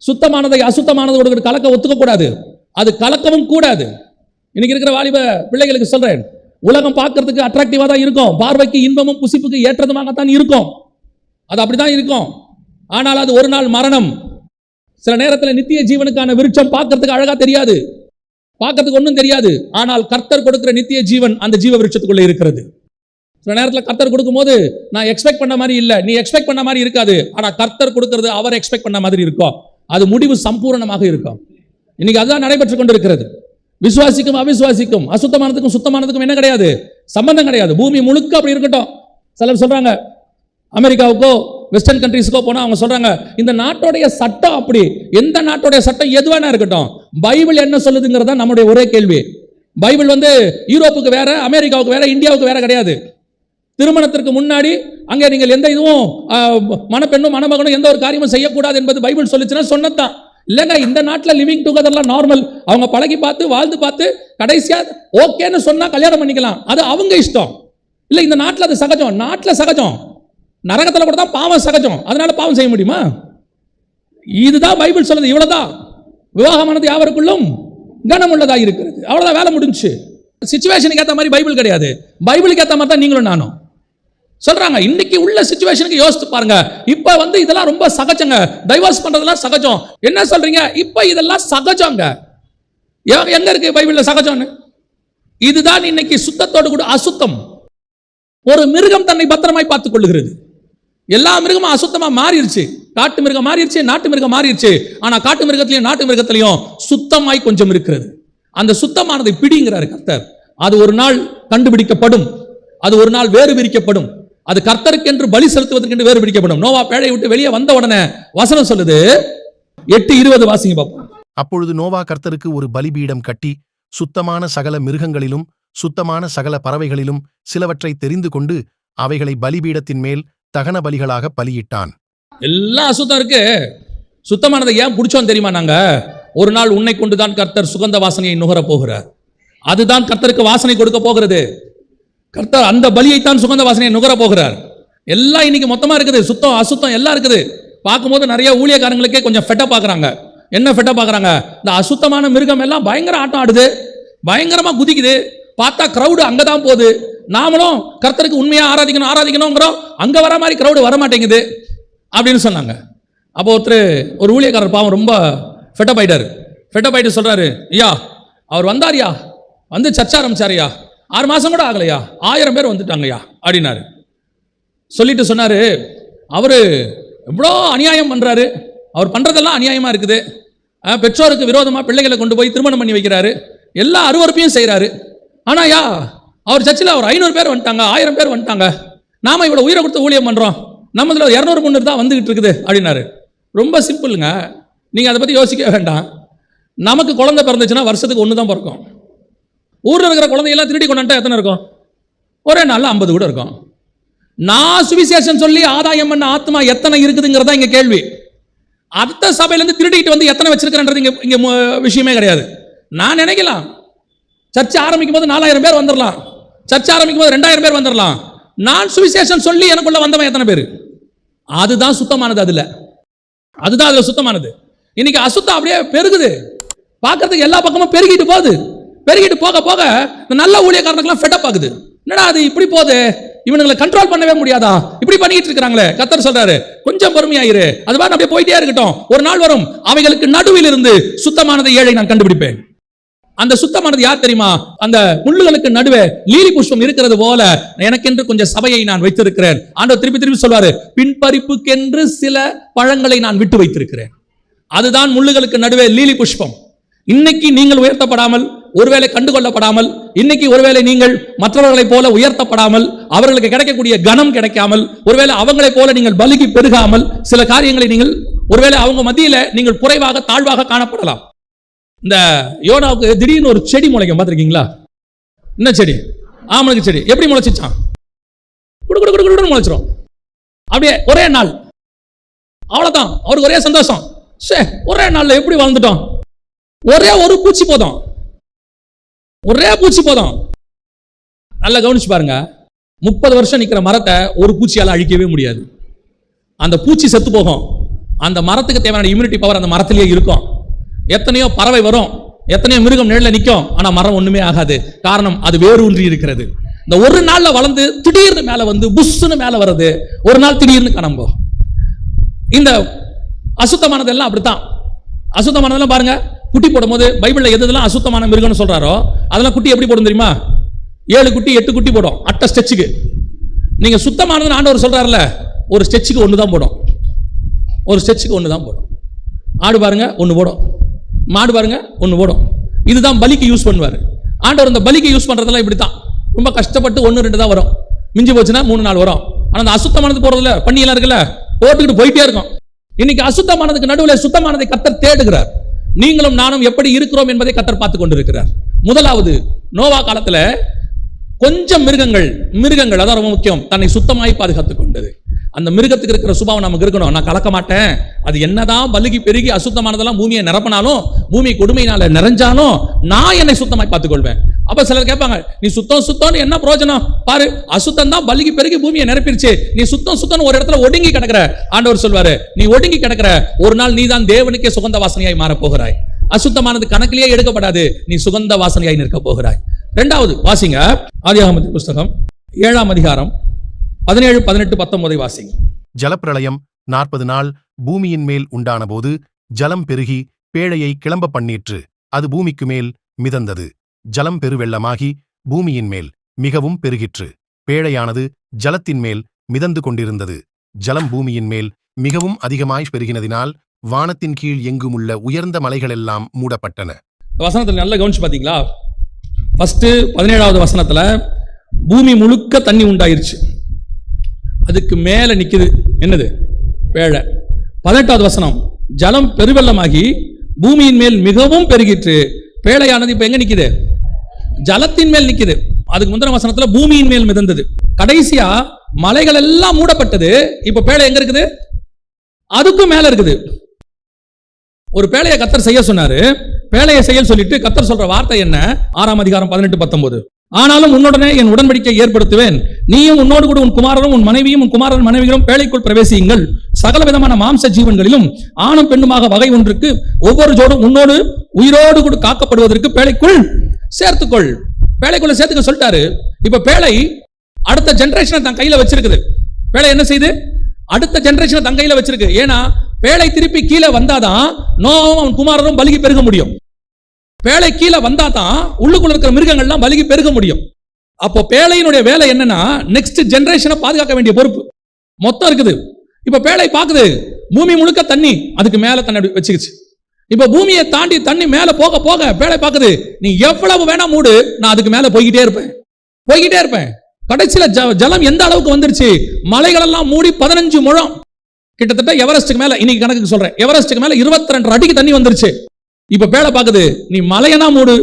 சுத்தமானதை அசுத்தமானதோடு கலக்க ஒத்துக்க கூடாது, அது கலக்கவும் கூடாது. இன்னைக்கு இருக்கிற வாலிப பிள்ளைகளுக்கு சொல்றேன், உலகம் பார்க்கறதுக்கு அட்ராக்டிவா தான் இருக்கும், பார்வைக்கு இன்பமும் புசிப்புக்கு ஏற்றதுமாகத்தான் இருக்கும், அது அப்படிதான் இருக்கும். ஆனால் அது ஒரு நாள் மரணம். சில நேரத்தில் நித்திய ஜீவனுக்கான விருட்சம் பார்க்கறதுக்கு அழகா தெரியாது, பார்க்கறதுக்கு ஒன்றும் தெரியாது. ஆனால் கர்த்தர் கொடுக்கிற நித்திய ஜீவன் அந்த ஜீவ விருட்சத்துக்குள்ள இருக்கிறது. சில நேரத்தில் கர்த்தர் கொடுக்கும் போது நான் எக்ஸ்பெக்ட் பண்ண மாதிரி இல்லை, நீ எக்ஸ்பெக்ட் பண்ண மாதிரி இருக்காது. ஆனா கர்த்தர் கொடுக்கிறது அவர் எக்ஸ்பெக்ட் பண்ண மாதிரி இருக்கும், அது முடிவு சம்பூர்ணமாக இருக்கும். இன்னைக்கு அதுதான் நடைபெற்றுக் கொண்டிருக்கிறது. விசுவாசிக்கும் அவிசுவாசிக்கும், அசுத்தமானதுக்கும் சுத்தமானதுக்கும் என்ன கிடையாது? சம்பந்தம் கிடையாது. பூமி முழுக்க அப்படி இருக்கட்டும். சிலர் சொல்றாங்க, அமெரிக்காவுக்கோ வெஸ்டர்ன் கண்ட்ரீஸ்க்கோ போனா அவங்க சொல்றாங்க, இந்த நாட்டோடைய சட்டம் அப்படி. எந்த நாட்டோடைய சட்டம் எதுவானா இருக்கட்டும், பைபிள் என்ன சொல்லுதுங்கிறதா நம்முடைய ஒரே கேள்வி. பைபிள் வந்து யூரோப்புக்கு வேற, அமெரிக்காவுக்கு வேற, இந்தியாவுக்கு வேற கிடையாது. திருமணத்திற்கு முன்னாடி அங்கே நீங்கள் எந்த இதுவும் மணப்பெண்ணும் மணமகனும் எந்த ஒரு காரியமும் செய்யக்கூடாது என்பது பைபிள் சொல்லிச்சுன்னா சொன்னதான். இல்லைங்க, இந்த நாட்டில் லிவிங் டுகெதர்லாம் நார்மல். அவங்க பழகி பார்த்து வாழ்ந்து பார்த்து கடைசியா ஓகேன்னு சொன்னா கல்யாணம் பண்ணிக்கலாம், அது அவங்க இஷ்டம். இல்லை, இந்த நாட்டில் அது சகஜம். நாட்டில் சகஜம், நரகத்தில் கூட தான் பாவம் சகஜம். அதனால பாவம் செய்ய முடியுமா? இதுதான் பைபிள் சொல்லுது. இவ்வளவுதான். விவாகமானது யாவருக்குள்ளும் கனம் உள்ளதா இருக்கிறது. அவ்வளவுதான், வேலை முடிஞ்சு. சிச்சுவேஷனுக்கு ஏற்ற மாதிரி பைபிள் கிடையாது. பைபிளுக்கு ஏற்ற மாதிரி தான் நீங்களும் நானும் சொல்றாங்க. இன்னைக்கு உள்ள சிச்சுவேஷனுக்கு யோசித்து பாருங்க. இப்ப இதெல்லாம் ரொம்ப சகஜங்க. டைவர்ஸ் பண்றதெல்லாம் சகஜம். என்ன சொல்றீங்க? இப்ப இதெல்லாம் சகஜங்க. எங்க இருக்கு பைபிள்ல சகஜம்னு? இதுதான் இன்னைக்கு சுத்தத்தோடு கூட அசுத்தம். ஒரு மிருகம் தன்னை பத்திரமாய் பார்த்துக் கொள்ளுகிறது. எல்லா மிருகமும் அசுத்தமா மாறிடுச்சு. காட்டு மிருகம் மாறிடுச்சு, நாட்டு மிருகம் மாறிடுச்சு. ஆனா காட்டு மிருகத்திலையும் நாட்டு மிருகத்திலையும் சுத்தமாய் கொஞ்சம் இருக்கிறது. அந்த சுத்தமானதை பிடிங்கிறாரு கர்த்தர். அது ஒரு நாள் கண்டுபிடிக்கப்படும், அது ஒரு நாள் வேறு பிரிக்கப்படும். அது கர்த்தருக்கு பலி செலுத்துவதற்கு வேறு பிடிக்கப்படும். நோவா பேழையை விட்டு வெளியே வந்த உடனே வசனம் சொல்லுது, 8:20 வாசிங்க பாப்போம். அப்பொழுது நோவா கர்த்தருக்கு ஒரு பலிபீடம் கட்டி சுத்தமான சகல மிருகங்களிலும் சுத்தமான சகல பறவைகளிலும் சிலவற்றை தெரிந்து கொண்டு அவைகளை பலிபீடத்தின் மேல் தகன பலிகளாக பலியிட்டான். எல்லாம் அசுத்தம் இருக்கு. சுத்தமானதை ஏன் பிடிச்சோம் தெரியுமா? நாங்க ஒரு நாள் உன்னை கொண்டுதான் கர்த்தர் சுகந்த வாசனையை நுகர போகிறார். அதுதான் கர்த்தருக்கு வாசனை கொடுக்க போகிறது. கர்த்தர் அந்த பலியைத்தான் சுகந்த வாசனையை நுகர போகிறார். எல்லாம் இன்னைக்கு மொத்தமா இருக்குது. சுத்தம் அசுத்தம் எல்லாம் இருக்குது. பார்க்கும்போது நிறைய ஊழியக்காரங்களுக்கே கொஞ்சம் ஃபெட்டா பார்க்குறாங்க. என்ன ஃபெட்டா பார்க்குறாங்க? இந்த அசுத்தமான மிருகம் எல்லாம் பயங்கர ஆட்டம் ஆடுது, பயங்கரமா குதிக்குது. பார்த்தா கிரௌடு அங்கே தான் போகுது. நாமளும் கர்த்தருக்கு உண்மையா ஆராதிக்கணுங்கிறோம், அங்க வர மாதிரி கிரௌடு வர மாட்டேங்குது அப்படின்னு சொன்னாங்க. அப்போ ஒரு ஊழியக்காரர் பாவம் ரொம்ப ஃபெட்டப் ஆயிட்டாரு. ஃபெட்டப் ஆயிட்டு சொல்றாரு, ஐயா அவர் வந்தாரியா, வந்து சர்ச்சை ஆரம்பிச்சாரியா, 6 மாசம் கூட ஆகலையா, 1000 பேர் வந்துட்டாங்கய்யா அப்படின்னாரு. சொல்லிட்டு சொன்னாரு, அவரு எவ்வளோ அநியாயம் பண்றாரு, அவர் பண்றதெல்லாம் அநியாயமா இருக்குது. பெற்றோருக்கு விரோதமா பிள்ளைகளை கொண்டு போய் திருமணம் பண்ணி வைக்கிறாரு, எல்லா அருவருப்பையும் செய்யறாரு. ஆனா அவர் சர்ச்சில் அவர் 500 பேர் வந்துட்டாங்க, 1000 பேர் வந்துட்டாங்க, நாம இவ்வளவு உயிரை கொடுத்து ஊழியம் பண்றோம், நம்மதுல 200-300 தான் வந்துகிட்டு இருக்குது அப்படின்னாரு. ரொம்ப சிம்பிளுங்க, நீங்க அதை பத்தி யோசிக்க வேண்டாம். நமக்கு குழந்தை பிறந்துச்சுன்னா வருஷத்துக்கு 1 தான் பிறக்கும். ஊர்ல இருக்கிற குழந்தையெல்லாம் திருடி கொண்டாண்டா எத்தனை இருக்கும்? ஒரே நாள்ல 50 கூட இருக்கும். நான் சுவிசேஷம் சொல்லி ஆதாயம் பண்ண ஆத்மா எத்தனை இருக்குதுங்கிறதா இங்க கேள்வி. அடுத்த சபையில இருந்து திருடிட்டு வந்து எத்தனை வச்சிருக்கிறன்றது இங்க விஷயமே கிடையாது. நான் நினைக்கலாம், சர்ச்சை ஆரம்பிக்கும் போது 4000 பேர் வந்துடலாம், சர்ச்சை ஆரம்பிக்கும் போது 2000 பேர் வந்துடலாம். நான் சுவிசேஷம் சொல்லி எனக்குள்ள வந்தவன் எத்தனை பேர்? அதுதான் சுத்தமானது. அதுதான் அதுல சுத்தமானது. இன்னைக்கு அசுத்தம் அப்படியே பெருகுது. பார்க்கறதுக்கு எல்லா பக்கமும் பெருகிட்டு போகுது. பெருகிட்டு போக போக நல்ல ஊழியக்காரனுக்கெல்லாம் ஃபெட்டப் ஆகுது. என்னடா அது இப்படி போகுது, இவனுங்களை கண்ட்ரோல் பண்ணவே முடியாதா, இப்படி பண்ணிட்டு இருக்காங்களே. கர்த்தர் சொல்றாரு, கொஞ்சம் பொறுமையாயிரு, அது மாதிரி அப்படியே போயிட்டே இருக்கட்டும். ஒரு நாள் வரும், அவைகளுக்கு நடுவில் இருந்து சுத்தமானதை ஏழை நான் கண்டுபிடிப்பேன். அந்த சுத்தமானது யார் தெரியுமா? அந்த முள்ளுகளுக்கு நடுவே லீலி புஷ்பம் இருக்கிறது போல எனக்கென்று கொஞ்சம் சபையை நான் வைத்திருக்கிறேன். ஆண்டவர் திருப்பி திருப்பி சொல்வாரு, பின்பறிப்புக்கென்று சில பழங்களை நான் விட்டு வைத்திருக்கிறேன். அதுதான் முள்ளுகளுக்கு நடுவே லீலி புஷ்பம். இன்னைக்கு நீங்கள் உயர்த்தப்படாமல், ஒருவேளை கண்டுகொள்ளப்படாமல், இன்னைக்கு ஒருவேளை நீங்கள் மற்றவர்களைப் போல உயர்த்தப்படாமல், அவர்களுக்கு கிடைக்கக்கூடிய கனம் கிடைக்காமல், ஒருவேளை அவங்களைப் போல நீங்கள் பலுகி பெருகாமல், சில காரியங்களை நீங்கள் ஒருவேளை அவங்க மத்தியில நீங்கள் குறைவாக தாழ்வாக காணப்படலாம். இந்த யோனாவுக்கு திடீர்னு ஒரு செடி முளைக்கும், பார்த்திருக்கீங்களா? என்ன செடி? ஆமணக்கு செடி. எப்படி முளைச்சிச்சான்? குடு முளைச்சிரும். அப்படியே ஒரே நாள், அவ்வளவுதான். அவருக்கு ஒரே சந்தோஷம். ஒரே நாள்ல எப்படி வாழ்ந்துட்டோம்? ஒரே ஒரு பூச்சி போதும், ஒரே பூச்சி போதும். நல்லா கவனிச்சு பாருங்க, 30 வருஷம் நிக்கிற மரத்தை ஒரு பூச்சியால அழிக்கவே முடியாது. அந்த பூச்சி செத்து போகும். அந்த மரத்துக்கு தேவையான இம்யூனிட்டி பவர் அந்த மரத்திலேயே இருக்கும். எத்தனையோ பறவை வரும், எத்தனையோ மிருகம் நிழல்ல நிற்கும், ஆனா மரம் ஒண்ணுமே ஆகாது. காரணம், அது வேரூன்றி இருக்கிறது. இந்த ஒரு நாள்ல வளர்ந்து திடீர்னு மேல வந்து புஷ்னு மேல வருது, ஒரு நாள் திடீர்னு காணாம. இந்த அசுத்தமானதெல்லாம் அப்படித்தான். அசுத்தமானதெல்லாம் பாருங்க, குட்டி போடும் போது பைபிள்ல எதெல்லாம் அசுத்தமான மிருகம்னு சொல்றாரோ அதெல்லாம் குட்டி எப்படி போடும் தெரியுமா? 7 குட்டி 8 குட்டி போடும் அட்ட ஸ்டெச்சுக்கு. நீங்க சுத்தமானதுன்னு ஆண்டவர் சொல்றாருல, ஒரு ஸ்டெச்சுக்கு 1 தான் போடும், ஒரு ஸ்டெச்சுக்கு 1 தான் போடும். ஆடு பாருங்க 1 போடும், மாடு பாருங்க 1 போடும். இதுதான் பலிக்கு யூஸ் பண்ணுவாரு ஆண்டவர். இந்த பலிக்கு யூஸ் பண்றதெல்லாம் இப்படித்தான், ரொம்ப கஷ்டப்பட்டு 1 2 தான் வரும், மிஞ்சி போச்சுன்னா 3 4 வரும். ஆனா அந்த அசுத்தமானது போறதுல பண்ணி எல்லாம் இருக்குல்ல, போட்டுக்கிட்டு போயிட்டே இருக்கும். இன்னைக்கு அசுத்தமானதுக்கு நடுவில் சுத்தமானதை கர்த்தர் தேடுகிறார். நீங்களும் நானும் எப்படி இருக்கிறோம் என்பதை கர்த்தர் பார்த்து கொண்டிருக்கிறார். முதலாவது, நோவா காலத்துல கொஞ்சம் மிருகங்கள் அதான் ரொம்ப முக்கியம், தன்னை சுத்தமாய் பாதுகாத்துக் கொண்டது. அந்த மிருகத்துக்கு இருக்கிற சுபாவம் நமக்கு இருக்கணும். நான் கலக்க மாட்டேன், அது என்னதான் பலுகி பெருகி அசுத்தமானதெல்லாம் பூமியை நிரப்பினாலும், பூமி கொடுமையினால நிறைஞ்சாலும் நான் என்னை சுத்தமாய் பார்த்துக்கொள்வேன். அப்ப சிலர் கேட்பாங்க, நீ சுத்தம்னு என்ன பிரயோஜனம், பாரு அசுத்தம் தான் பலுகி பெருகி பூமியை நிரப்பிருச்சு, நீ சுத்தம் ஒரு இடத்துல ஒடுங்கி கிடக்கிற. ஆண்டவர் சொல்வாரு, நீ ஒடுங்கி கிடக்கிற, ஒரு நாள் நீ தான் தேவனுக்கே சுகந்த வாசனையாய் மாற போகிறாய். அசுத்தமானது கணக்கிலேயே எடுக்கப்படாது, நீ சுகந்த வாசனையாய் நிற்க போகிறாய். இரண்டாவது வாசிங்க, ஆதியாகமத்தின் புஸ்தகம் 7ஆம் அதிகாரம் 17, 18, 19 வாசிங்க. ஜலப்பிரளயம் 40 நாள் பூமியின் மேல் உண்டானபோது ஜலம் பெருகி பேழையை கிளம்ப பண்ணிற்று. அது பூமிக்கு மேல் மிதந்தது. ஜலம் பெருவெள்ளமாகி பூமியின் மேல் மிகவும் பெருகிற்று. பேழையானது ஜலத்தின் மேல் மிதந்து கொண்டிருந்தது. ஜலம் பூமியின் மேல் மிகவும் அதிகமாய் பெருகினதினால் வானத்தின் கீழ் எங்குமுள்ள உயர்ந்த மலைகளெல்லாம் மூடப்பட்டன. வசனத்தில் நல்லா கவனிச்சு பாத்தீங்களா? ஃபர்ஸ்ட் 17வது வசனத்துல பூமி முழுக்க தண்ணி உண்டாயிருச்சு, அதுக்கு மேல நிக்குது என்னது, பேழை. 18வது வசனம், ஜலம் பெருவெள்ளமாகி பூமியின் மேல் மிகவும் பெருகிற்று. பேழையானது இப்ப எங்க நிக்குது? ஜலத்தின் மேல் நிக்குது. அதுக்கு முந்தின வசனத்துல பூமியின் மேல் மிதந்தது. கடைசியா மலைகள் எல்லாம் மூடப்பட்டது. இப்ப பேழை எங்க இருக்குது? அதுக்கும் மேல இருக்குது. ஒரு பேழையை கர்த்தர் செய்ய சொன்னாரு. பேழையை செய்ய சொல்லிட்டு கர்த்தர் சொல்ற வார்த்தை என்ன? 6ஆம் அதிகாரம் 18, 19. ஆனாலும் உன்னுடனே என் உடன்படிக்கை ஏற்படுத்துவேன், நீயும் உன்னோடு கூட உன் குமாரரும் உன் மனைவியும் உன் குமாரன் மனைவிகளும் பேழைக்குள் பிரவேசியுங்கள். சகல விதமான மாம்ச ஜீவன்களிலும் ஆணும் பெண்ணுமாக வகை ஒன்றுக்கு ஒவ்வொரு ஜோடும் உன்னோடு உயிரோடு கூட காக்கப்படுவதற்கு பேழைக்குள் சேர்த்துக்கொள். பேழைக்குள்ள சேர்த்துக்க சொல்லிட்டாரு. இப்ப பேழை அடுத்த ஜெனரேஷனை தன் கையில வச்சிருக்குது. பேழை என்ன செய்யுது? அடுத்த ஜெனரேஷனை தன் கையில வச்சிருக்கு. ஏன்னா பேழை திருப்பி கீழே வந்தாதான் நோவும் அவன் குமாரரும் பலுகி பெருக முடியும். பேழை கீழே வந்தாதான் உள்ளுக்குள்ள இருக்கிற மிருகங்கள்லாம் பலுகி பெருக முடியும். அப்போ பேழையினுடைய வேலை என்னன்னா, நெக்ஸ்ட் ஜெனரேஷனை பாதுகாக்க வேண்டிய பொறுப்பு மொத்தம் இருக்குது. இப்ப பேழை பாக்குது பூமி முழுக்க தண்ணி, அதுக்கு மேல தண்ணி வச்சுக்கிச்சு. இப்ப பூமியை தாண்டி தண்ணி மேல போக போக பேழை பாக்குது, நீ எவ்வளவு வேணா மூடு, நான் அதுக்கு மேல போய்கிட்டே இருப்பேன். கடைசியில ஜலம் எந்த அளவுக்கு வந்துருச்சு? மலைகள் எல்லாம் மூடி 15 முழம், கிட்டத்தட்ட எவரெஸ்டுக்கு மேல, இன்னைக்கு கணக்கு சொல்றேன், எவரெஸ்டுக்கு மேல 22 அடிக்கு தண்ணி வந்துருச்சு. இப்ப பேழை பாக்குது, நீ மலையனா மூடு,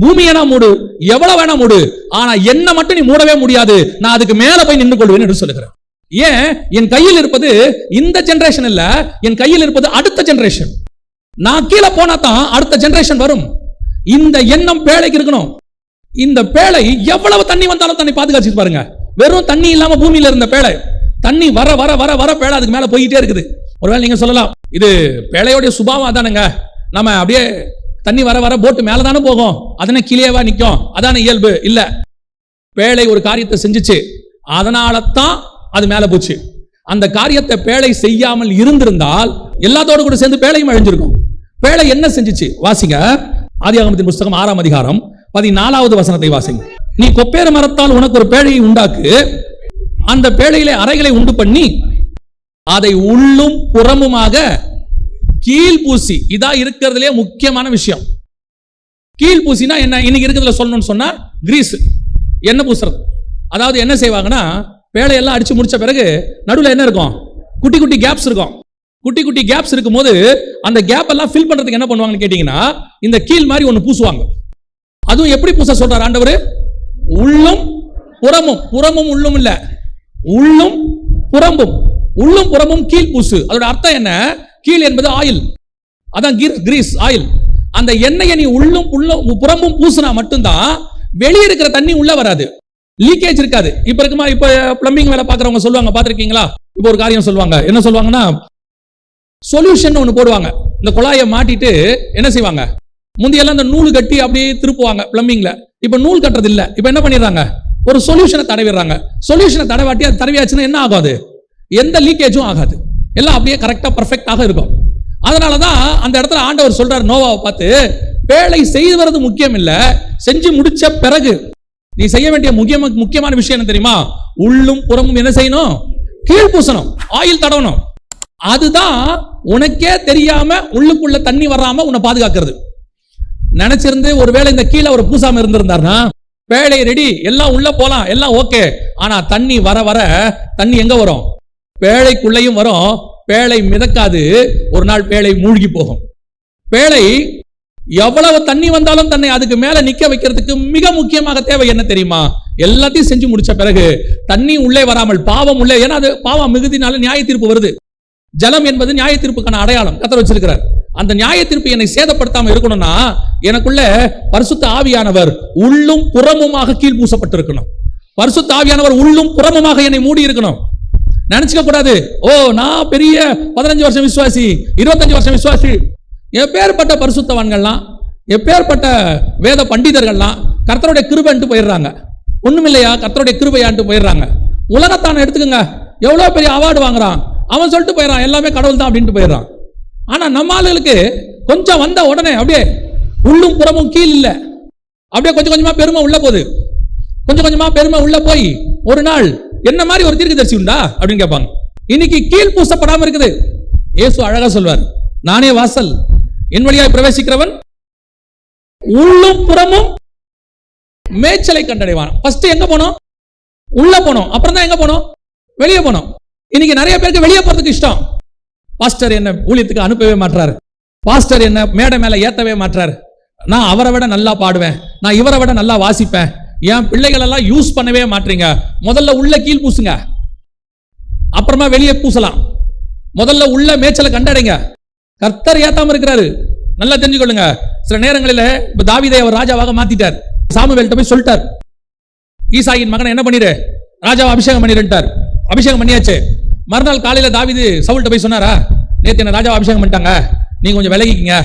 பூமியனா மூடு, எவ்வளவு வேணா மூடு, ஆனா என்ன மட்டும் நீ மூடவே முடியாது, நான் அதுக்கு மேல போய் நின்று கொள்வேன் என்று சொல்லுகிறேன். ஏன்? என் கையில் இருப்பது இந்த ஜெனரேஷன் இல்ல, என் கையில் இருப்பது அடுத்த ஜெனரேஷன். நான் கீழே போனா தான் அடுத்த ஜெனரேஷன் வரும். இந்த எண்ணம் பேழைக்கு இருக்கணும். இந்த பேழை எவ்வளவு தண்ணி வந்தாலும் தண்ணி பாதுகாச்சு பாருங்க. வெறும் தண்ணி இல்லாம பூமியில இருந்த பேழை, தண்ணி வர வர வர வர பேழை அதுக்கு மேல போயிட்டே இருக்குது. ஒருவேளை நீங்க சொல்லலாம், இது பேழையோடைய சுபாவம் அதானுங்க, நம்ம அப்படியே தண்ணி வர வர போட்டு மேலதானே போகும், அதனை கீழேவா நிற்கும், அதான இயல்பு. இல்ல, பேழை ஒரு காரியத்தை செஞ்சுச்சு, அதனால தான் அது மேல போச்சு. அந்த காரியத்தை பேழை செய்யாமல் இருந்திருந்தால் எல்லாத்தோடு கூட சேர்ந்து பேழையும் அழிஞ்சிருக்கும். பேழை என்ன செஞ்சுச்சு? வாசிங்க, ஆதியாகமத்தின் புஸ்தகம் 6ஆம் அதிகாரம் 14வது வசனத்தை வாசிங்க. நீ கொப்பேர மரத்தால் உனக்கு ஒரு பேழையை உண்டாக்கு, அந்த பேழையிலே அறைகளை உண்டு பண்ணி அதை உள்ளும் புறமுமாக கீழ் பூசி. இதா இருக்கிறதுலே முக்கியமான விஷயம். கீழ் பூசினா என்ன? இன்னைக்கு இருக்கிறதுல சொல்லணும்னு சொன்னா கிரீஸ், எண்ணெய் பூசுறது. அதாவது என்ன செய்வாங்கன்னா, பேழையெல்லாம் அடிச்சு முடிச்ச பிறகு நடுவில் என்ன இருக்கும்? குட்டி குட்டி கேப்ஸ் இருக்கும். குட்டி குட்டி கேப்ஸ் இருக்கும் போது அந்த கேப் எல்லாம் ஃபில் பண்றதுக்கு என்ன பண்ணுவாங்கன்னு கேட்டீங்கன்னா, இந்த கீழ் மாதிரி ஒன்று பூசுவாங்க. அதுவும் எப்படி பூச சொல்றார் ஆண்டவர்? உள்ளும் புறமும். புறமும் உள்ளும் இல்ல, உள்ளும் புறமும். உள்ளும் புறமும் கீழ் பூசு. அதோட அர்த்தம் என்ன? கீழ் என்பது ஆயில், அதான் கிரீஸ், ஆயில். அந்த எண்ணெயை நீ உள்ளும் புறமும் பூசினா மட்டும்தான் வெளியே இருக்கிற தண்ணி உள்ள வராது, லீக்கேஜ் இருக்காது. இப்ப இருக்குமா, இப்ப பிளம்பிங் வேலை பாக்குறவங்க சொல்லுவாங்க, பாத்திருக்கீங்களா? இப்ப ஒரு காரியம் சொல்லுவாங்க, என்ன சொல்லுவாங்கன்னா, சொல்யூஷன் ஒண்ணு போடுவாங்க. இந்த குழாயை மாட்டிட்டு என்ன செய்வாங்க? முந்தியெல்லாம் இந்த நூல் கட்டி அப்படியே திருப்புவாங்க பிளம்பிங்ல. இப்ப நூல் கட்டுறது இல்ல, இப்ப என்ன பண்ணிடுறாங்க? ஒரு சொல்யூஷனை தடவிடுறாங்க. சொல்யூஷனை தடவாட்டி அது தடவியாச்சுன்னா என்ன ஆகாது? எந்த லீக்கேஜும் ஆகாது, எல்லாம் அப்படியே கரெக்டா பர்ஃபெக்டாக இருக்கும். அதனாலதான் அந்த இடத்துல ஆண்டவர் சொல்றார் நோவாவை பார்த்து, வேலை செய்வது முக்கியம் இல்ல, செஞ்சு முடிச்ச பிறகு நீ செய்ய வேண்டிய முக்கியமான விஷயம் என்ன தெரியுமா? உள்ளும் புறமும் என்ன செய்யணும்? கீழ் பூசணும், ஆயில் தடவணும். அதுதான் உனக்கே தெரியாம உள்ளுக்குள்ள தண்ணி வராம உன்னை பாதுகாக்கிறது. நினைச்சிருந்து ஒருவேளை இந்த கீழே ஒரு பூசாம இருந்திருந்தாருன்னா, பேழை ரெடி, எல்லாம் உள்ள போலாம், எல்லாம் ஓகே. ஆனா தண்ணி வர வர தண்ணி எங்க வரும்? பேழைக்குள்ளையும் வரும். பேழை மிதக்காது, ஒரு நாள் பேழை மூழ்கி போகும். பேழை எவ்வளவு தண்ணி வந்தாலும் தன்னை அதுக்கு மேல நிக்க வைக்கிறதுக்கு மிக முக்கியமாக தேவை என்ன தெரியுமா? எல்லாத்தையும் செஞ்சு முடிச்ச பிறகு தண்ணி உள்ளே வராமல் பாவம் உள்ளே, ஏன்னா அது பாவம் மிகுதினால நியாய தீர்ப்பு வருது. ஜலம் என்பது நியாய தீர்ப்புக்கான அடையாளம் கர்த்தர் வச்சிருக்கிறார். அந்த நியாய தீர்ப்பு என்னை சேதப்படுத்தாம இருக்கணும்னா எனக்குள்ள பரிசுத்த ஆவியானவர் உள்ளும் புறமுமாக கீழ் பூசப்பட்டிருக்கணும். பரிசுத்த ஆவியானவர் உள்ளும் புறமுமாக என்னை மூடி இருக்கணும். நினைச்சுக்க கூடாது, ஓ நான் பெரிய 15 வருஷம் விசுவாசி, 25 வருஷம் விசுவாசி. எப்பேற்பட்ட பரிசுத்தவான்கள்லாம், எப்பேற்பட்ட வேத பண்டிதர்கள்லாம் கர்த்தருடைய கிருபைன்ட்டு போயிடுறாங்க. ஒண்ணுமில்லையா, கர்த்தருடைய கிருபையான்ட்டு போயிடுறாங்க. உலகத்தான எடுத்துக்கங்க, எவ்வளவு பெரிய அவார்டு வாங்குறான், அவன் சொல்லிட்டு போயிடறான் எல்லாமே கடவுள் தான் அப்படின்ட்டு போயிடறான். ஆனா நம்ம ஆளுகளுக்கு கொஞ்சம் வந்த உடனே அப்படியே உள்ளும் புறமும் கீழ் இல்ல, அப்படியே கொஞ்சம் கொஞ்சமா பெருமை உள்ள போகுது. கொஞ்சம் கொஞ்சமா பெருமை உள்ள போய் ஒரு நாள் என்ன மாதிரி ஒரு தீர்க்கதரிசி உண்டா அப்படின்னு கேட்பாங்க. இன்னைக்கு கீழ் பூசப்படாம இருக்குது. இயேசு அழகா சொல்வார், நானே வாசல், என் வழியாய் பிரவேசிக்கிறவன் உள்ளும் புறமும் மேய்ச்சலை கண்டடைவான். ஃபர்ஸ்ட் எங்க போனோம்? உள்ள போனோம். அப்புறம் தான் எங்க போனோம்? வெளியே போனோம். இன்னைக்கு நிறைய பேருக்கு வெளியே போறதுக்கு இஷ்டம். பாஸ்டர் என்ன ஊழியத்துக்கு அனுப்பவே மாட்டாரு, பாஸ்டர் என்ன மேடை மேல ஏத்தவே மாட்டாரு, நான் அவரை விட நல்லா பாடுவேன், நான் இவரை விட நல்லா வாசிப்பேன், என் பிள்ளைகள் எல்லாம் யூஸ் பண்ணவே மாட்டீங்க. முதல்ல உள்ள கீழ் பூசுங்க, அப்புறமா வெளியே பூசலாம். முதல்ல உள்ள மேய்ச்சலை கண்டடைங்க. கர்த்தர் ஏத்தாம இருக்கிறாரு. நல்லா தெரிஞ்சுக்கொள்ளுங்க. சில நேரங்களில் தாவீதை அவர் ராஜாவாக மாத்திட்டார். சாமுவேல்ட்ட போய் சொல்லிட்டார், ஈசாயின் மகனை என்ன பண்ணிரு, ராஜாவை அபிஷேகம் பண்ணிருட்டார். அபிஷேகம் பண்ணியாச்சு. மறுநாள் காலையில தாவீது சவுல்ட்ட போய் சொன்னாரா, நேத்து என்ன ராஜாவை அபிஷேகம் பண்ணிட்டாங்க, நீங்க கொஞ்சம் விலகிக்கிங்க,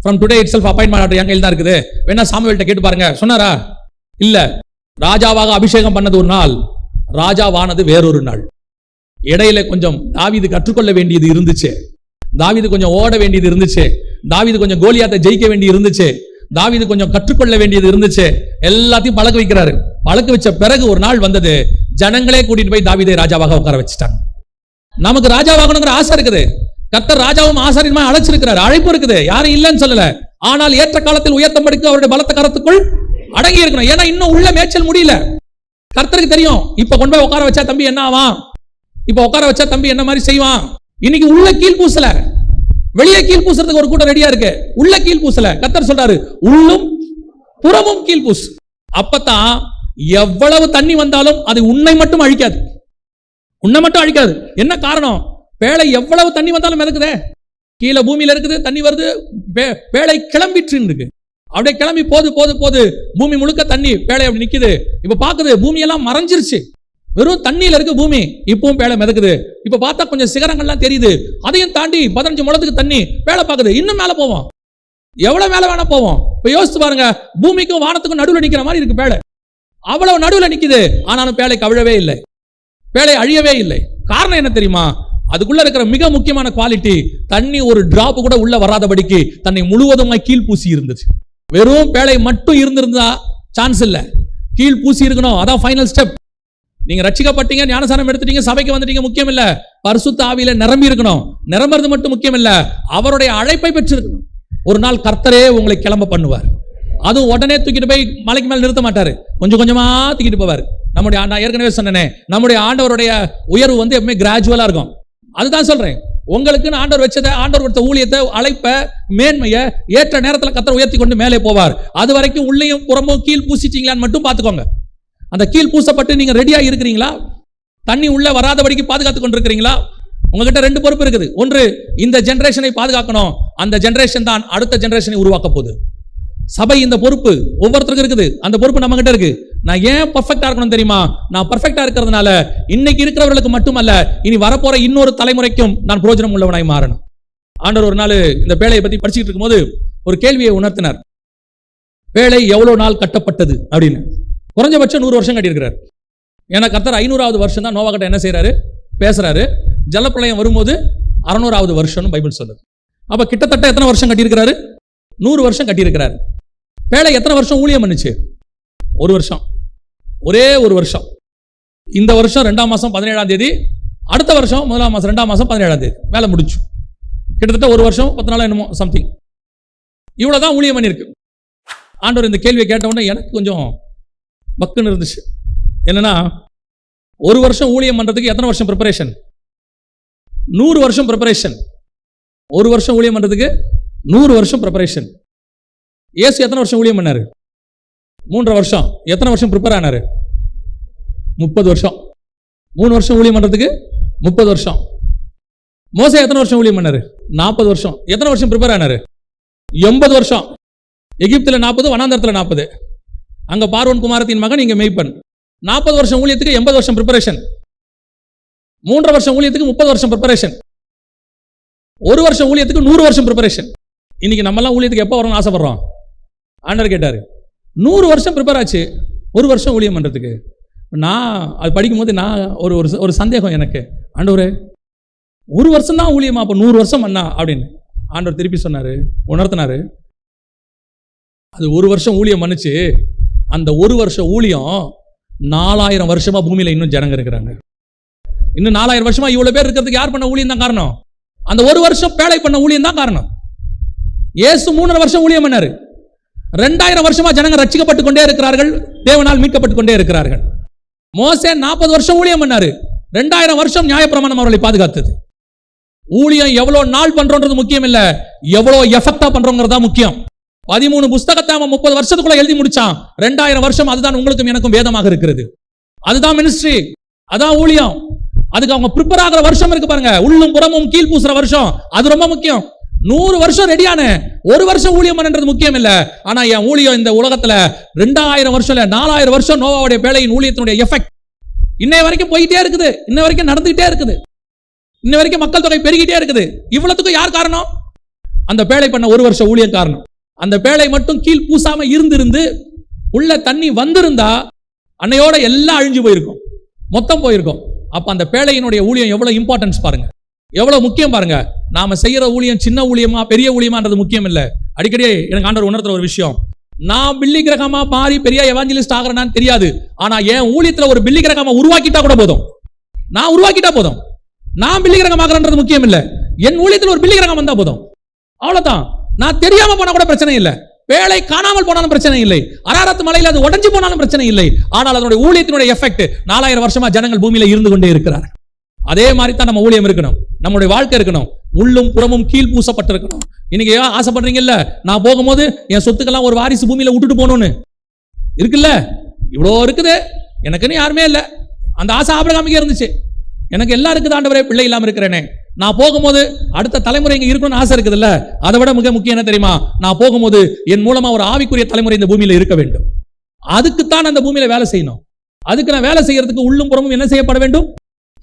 from today itself appointment order என் கையில் தான் இருக்குது, வேணா சாமுவேல்ட்ட கேட்டு பாருங்க சொன்னாரா? இல்ல, ராஜாவாக அபிஷேகம் பண்ணது ஒரு நாள், ராஜாவானது வேறொரு நாள். இடையில கொஞ்சம் தாவீது கற்றுக்கொள்ள வேண்டியது இருந்துச்சு, தாவீது கொஞ்சம் ஓட வேண்டியது இருந்துச்சு, தாவீது கொஞ்சம் கோலியாத்தை ஜெயிக்க வேண்டியது இருந்துச்சு, தாவீது கொஞ்சம் கற்றுக்கொள்ள வேண்டியது இருந்துச்சு. எல்லாத்தையும் பழக்க வைக்கிறாரு. பழக்க வச்ச பிறகு ஒரு நாள் வந்தது, ஜனங்களே கூட்டிட்டு போய் தாவீதை ராஜாவாக உட்கார வச்சுட்டாங்க. நமக்கு ராஜாவாகணுங்கிற ஆசை இருக்குது. கர்த்தர் ராஜாவும் ஆசாரியமா அழைச்சிருக்கிறார், அழைப்பு இருக்குது, யாரும் இல்லைன்னு சொல்லல. ஆனால் ஏற்ற காலத்தில் உயர்த்தப்படுக்கு அவருடைய பலத்த கரத்துக்குள் அடங்கி இருக்கணும். ஏன்னா இன்னும் உள்ள மேய்ச்சல் முடியல. கர்த்தருக்கு தெரியும், இப்ப கொண்டு போய் உட்கார வச்சா தம்பி என்ன ஆவான், இப்ப உட்கார வச்சா தம்பி என்ன மாதிரி செய்வான். இன்னைக்கு உள்ள கீழ் பூசல, வெளியே கீழ் பூசுறதுக்கு ஒரு கூட்டம் ரெடியா இருக்கு. உள்ள கீழ் பூசல. கர்த்தர் சொல்றாரு, உள்ளும் புறமும் கீழ் பூசு. அப்பதான் எவ்வளவு தண்ணி வந்தாலும் அது உன்னை மட்டும் அழிக்காது, உன்னை மட்டும் அழிக்காது. என்ன காரணம்? பேழை எவ்வளவு தண்ணி வந்தாலும் மிதக்குதே, கீழே பூமியில இருக்குது, தண்ணி வருது, பேழை கிளம்பிட்டு இருக்கு. அப்படியே கிளம்பி போது பூமி முழுக்க தண்ணி, பேழை அப்படி நிக்குது. இப்ப பாக்குது பூமியெல்லாம் மறைஞ்சிருச்சு, வெறும் தண்ணியில இருக்கு பூமி. இப்பவும் பேழை மிதக்குது. இப்ப பார்த்தா கொஞ்சம் சிகரங்கள்லாம் தெரியுது. அதையும் தாண்டி 15 முழத்துக்கு தண்ணி பேழை பாக்குது. இன்னும் மேல போவோம், எவ்வளவு மேல வேணா போவோம். இப்ப யோசிச்சு பாருங்க, பூமிக்கும் வானத்துக்கும் நடுவில் நிக்கிற மாதிரி இருக்கு பேழை. அவ்வளவு நடுவில் நிக்குது, ஆனாலும் பேழை கவிழவே இல்லை, பேழை அழியவே இல்லை. காரணம் என்ன தெரியுமா? அதுக்குள்ள இருக்கிற மிக முக்கியமான குவாலிட்டி, தண்ணி ஒரு டிராப் கூட உள்ள வராதபடிக்கு தன்னை முழுவதுமாய் கீழ் பூசி இருந்துச்சு. வெறும் பேழை மட்டும் இருந்திருந்தா சான்ஸ் இல்ல, கீழ் பூசி இருக்கணும். அதான் ஃபைனல் ஸ்டெப். நீங்க ரட்சிக்கப்பட்டீங்க, ஞானசானம் எடுத்துட்டீங்க, சபைக்கு வந்துட்டீங்க, முக்கியம் இல்ல. பரிசுத்த ஆவியில நிரம்பி இருக்கணும். நிரம்புறது மட்டும் முக்கியம் இல்ல, அவருடைய அழைப்பை பெற்றிருக்கணும். ஒரு நாள் கர்த்தரே உங்களை கிளம்ப பண்ணுவார். அதுவும் உடனே தூக்கிட்டு போய் மலைக்கு மேல நிறுத்த மாட்டாரு, கொஞ்சம் கொஞ்சமா தூக்கிட்டு போவார். நம்முடைய நான் ஏற்கனவே சொன்னேனே, நம்முடைய ஆண்டவருடைய உயர்வு வந்து எப்பவுமே கிராஜுவலா இருக்கும். அதுதான் சொல்றேன், உங்களுக்கு ஆண்டவர் வச்சதை, ஆண்டவர் கொடுத்த ஊழியத்தை, அழைப்ப, மேன்மையை ஏற்ற நேரத்தில் கர்த்தர் உயர்த்தி கொண்டு மேலே போவார். அது வரைக்கும் உள்ளேயும் புறமும் கீழ் பூசிட்டீங்களான்னு மட்டும் பார்த்துக்கோங்க. அந்த கீழ் பூசப்பட்டு நீங்க ரெடியா இருக்கிறீங்களா? தண்ணி உள்ள வராதபடிக்கு பாதுகாத்து கொண்டிருக்கிறீங்களா? உங்ககிட்ட 2 பொறுப்பு இருக்குது. ஒன்று, இந்த ஜெனரேஷனை பாதுகாக்கணும். அந்த ஜெனரேஷன் தான் அடுத்த ஜெனரேஷனை உருவாக்க போகுது. சபை இந்த பொறுப்பு ஒவ்வொருத்தருக்கும் இருக்குது. அந்த பொறுப்பு நம்ம கிட்ட இருக்கு. நான் ஏன் பர்ஃபெக்டா இருக்கணும் தெரியுமா? நான் பர்ஃபெக்டா இருக்கிறதுனால இன்னைக்கு இருக்கிறவர்களுக்கு மட்டுமல்ல, இனி வரப்போற இன்னொரு தலைமுறைக்கும் நான் பிரயோஜனம் உள்ளவனாய் மாறணும். ஆண்டவர் ஒரு நாள் இந்த பேழையை பத்தி படிச்சுட்டு இருக்கும்போது ஒரு கேள்வியை உணர்த்தினார். பேழை எவ்வளவு நாள் கட்டப்பட்டது அப்படின்னு. குறைஞ்சபட்சம் 100 வருஷம் கட்டியிருக்கிறார். ஏன்னா கர்த்தர் 500வது வருஷம் தான் நோவா கிட்ட என்ன செய்யறாரு, பேசுறாரு. ஜலப்பிரளயம் வரும்போது 600வது வருஷம்னு பைபிள் சொல்லுது. அப்ப கிட்டத்தட்ட எத்தனை வருஷம் கட்டியிருக்கிறாரு? 100 வருஷம் கட்டியிருக்கிறாரு. பேழை எத்தனை வருஷம் ஊழியம் பண்ணுச்சு? 1 வருஷம், ஒரே 1 வருஷம். இந்த வருஷம் 2ஆம் மாசம் 17ஆம் தேதி, அடுத்த வருஷம் 1ஆம் மாசம் 2ஆம் மாசம் 17ஆம் தேதி வேலை முடிச்சு. கிட்டத்தட்ட 1 வருஷம் 10 நாள் என்னமோ சம்திங், இவ்வளவுதான் ஊழியம் பண்ணியிருக்கு. ஆண்டவர் இந்த கேள்வியை கேட்ட உடனே எனக்கு கொஞ்சம் பக்குன்னு இருந்துச்சு. என்னன்னா, 1 வருஷம் ஊழியம் பண்றதுக்கு எத்தனை வருஷம் ப்ரிப்பரேஷன்? 100 வருஷம் ப்ரிப்பரேஷன். 1 வருஷம் ஊழியம் பண்றதுக்கு 100 வருஷம் ப்ரிப்பரேஷன். இயேசு எத்தனை வருஷம் ஊழியம் பண்ணாரு? 3.5 வருஷம். எத்தனை வருஷம் ப்ரிப்பேர் ஆனாரு? 30 வருஷம். 3 வருஷம் ஊழியம் பண்றதுக்கு 30 வருஷம். மோசே எத்தனை வருஷம் ஊழியம் பண்ணாரு? 40 வருஷம். எத்தனை வருஷம் ப்ரிப்பேர் ஆனாரு? 80 வருஷம். எகிப்துல 40, வனாந்தரத்துல 40. அங்க பார்வோன் குமாரத்தின் மகன், இங்க மேய்ப்பன். 40 வருஷம் ஊழியத்துக்கு 80 வருஷம் ப்ரிப்பரேஷன். 3 வருஷம் ஊழியத்துக்கு 30 வருஷம் ப்ரிப்பரேஷன். 1 வருஷம் ஊழியத்துக்கு 100 வருஷம் ப்ரிப்பரேஷன். இன்னைக்கு நம்ம எல்லாம் ஊழியத்துக்கு எப்போ வரணும்னு ஆசைப்படுறோம்? ஆண்டவர் கேட்டாரு. 100 வருஷம் ப்ரிப்பேர் ஆச்சு 1 வருஷம் ஊழியம் பண்றதுக்கு. நான் அது படிக்கும்போது நான் ஒரு சந்தேகம் எனக்கு, ஆண்டவரே 1 வருஷம் தான் ஊழியமா, அப்போ 100 வருஷம் பண்ணா அப்படின்னு. ஆண்டவர் திருப்பி சொன்னாரு, உணர்த்தினாரு, அது 1 வருஷம் ஊழியம் பண்ணுச்சு. அந்த 1 வருஷம் ஊழியம் 4000 வருஷமா பூமியில இன்னும் ஜனங்க இருக்கிறாங்க. இன்னும் 4000 வருஷமா இவ்வளவு பேர் இருக்கிறதுக்கு யார் பண்ண ஊழியம் தான் காரணம்? அந்த 1 வருஷம் பேழை பண்ண ஊழியம் தான் காரணம். இயேசு 3.5 வருஷம் ஊழியம் பண்ணாரு. 2000 வருஷமா ஜனங்க ரட்சிக்கப்பட்டு கொண்டே இருக்கிறார்கள், தேவனால் மீட்கப்பட்டு கொண்டே இருக்கிறார்கள். மோசே 40 வருஷம் ஊழியம் பண்ணாரு. 2000 வருஷம் நியாயப்பிரமாணம் அவர்களை பாதுகாத்தது. ஊழியம் எவ்வளவு நாள் பண்றோன்றது முக்கியம் இல்ல, எவ்வளவு எஃபெக்டா பண்றோங்கிறது தான் முக்கியம். 13 புஸ்தகத்தை அவன் 30 வருஷத்துக்குள்ள எழுதி முடிச்சான். 2000 வருஷம் அதுதான் உங்களுக்கும் எனக்கும் வேதமாக இருக்கிறது. அதுதான் மினிஸ்ட்ரி, அதான் ஊழியம். அதுக்கு அவங்க ப்ரிப்பேர் ஆகிற வருஷம் இருக்கு பாருங்க, உள்ளும் புறமும் கீழ் பூசுற வருஷம், அது ரொம்ப முக்கியம். 100 வருஷம் ரெடியான 1 வருஷம் ஊழியம் பண்றது முக்கியம் இல்ல. ஆனா என் ஊழியம் இந்த உலகத்துல 2000 வருஷம் இல்ல 4000 வருஷம் நோவாவுடைய பேழையின் ஊழியத்தினுடைய எஃபெக்ட் இன்னை வரைக்கும் போயிட்டே இருக்குது, இன்ன வரைக்கும் நடந்துகிட்டே இருக்குது, இன்ன வரைக்கும் மக்கள் தொகை பெருகிட்டே இருக்குது. இவ்வளவுக்கும் யார் காரணம்? அந்த பேழை பண்ண 1 வருஷம் ஊழியம் காரணம். அந்த பேழை மட்டும் கீழ் பூசாம இருந்து உள்ள தண்ணி வந்திருந்தா அன்னையோட எல்லாம் அழிஞ்சு போயிருக்கும், மொத்தம் போயிருக்கும். அப்ப அந்த பேழையினுடைய ஊழியம் எவ்வளவு இம்பார்ட்டன்ஸ் பாருங்க, எவ்வளவு முக்கியம் பாருங்க. நாம செய்யற ஊழியம் சின்ன ஊழியமா பெரிய ஊழியமான்றது முக்கியம் இல்ல. அடிக்கடி எனக்கு ஆண்டவர் உணர்த்துற ஒரு விஷயம், நான் பில்லி கிரகமா மாறி பெரிய எவாஞ்சலிஸ்ட் ஆகிறேன்னு தெரியாது. ஆனா என் ஊழியத்துல ஒரு பில்லி கிரகமா உருவாக்கிட்டா கூட போதும், நான் உருவாக்கிட்டா போதும். நான் பில்லி கிரகம் ஆகிறேன்றது முக்கியம் இல்ல, என் ஊழியத்துல ஒரு பில்லி கிரகம் வந்தா போதும், அவ்வளவுதான். நான் தெரியாம போனா கூட பிரச்சனை இல்லை, வேலை காணாமல் போனாலும் பிரச்சனை இல்லை, அராரத் மலையில் அது உடைஞ்சு போனாலும் பிரச்சனை இல்லை. ஆனால் அதனுடைய ஊழியத்தினுடைய எஃபெக்ட் 4000 வருஷமா ஜனங்கள் பூமியில இருந்து கொண்டே இருக்கிறார். அதே மாதிரி தான் நம்ம ஊழியம் இருக்கணும், நம்முடைய வாழ்க்கை இருக்கணும், உள்ளும் புறமும் கீழ் பூசப்பட்டிருக்கணும். இன்னைக்கு ஆசைப்படுறீங்கல்ல, நான் போகும்போது என் சொத்துக்கெல்லாம் ஒரு வாரிசு பூமியில விட்டுட்டு போகணும்னு இருக்குல்ல, இவ்வளோ இருக்குது, எனக்குன்னு யாருமே இல்லை. அந்த ஆசை ஆபிரகாமுக்கே இருந்துச்சு, எனக்கு எல்லாம் இருக்குது ஆண்டவரே, பிள்ளை இல்லாம இருக்கிறேனே, நான் போகும்போது அடுத்த தலைமுறை இங்க இருக்கணும்னு ஆசை இருக்குதுல்ல. அதை விட மிக முக்கியம் என்ன தெரியுமா? நான் போகும்போது என் மூலமா ஒரு ஆவிக்குரிய தலைமுறை இந்த பூமியில இருக்க வேண்டும். அதுக்குத்தான் அந்த பூமியில வேலை செய்யணும். அதுக்கு நான் வேலை செய்யறதுக்கு உள்ளும் புறமும் என்ன செய்யப்பட வேண்டும்?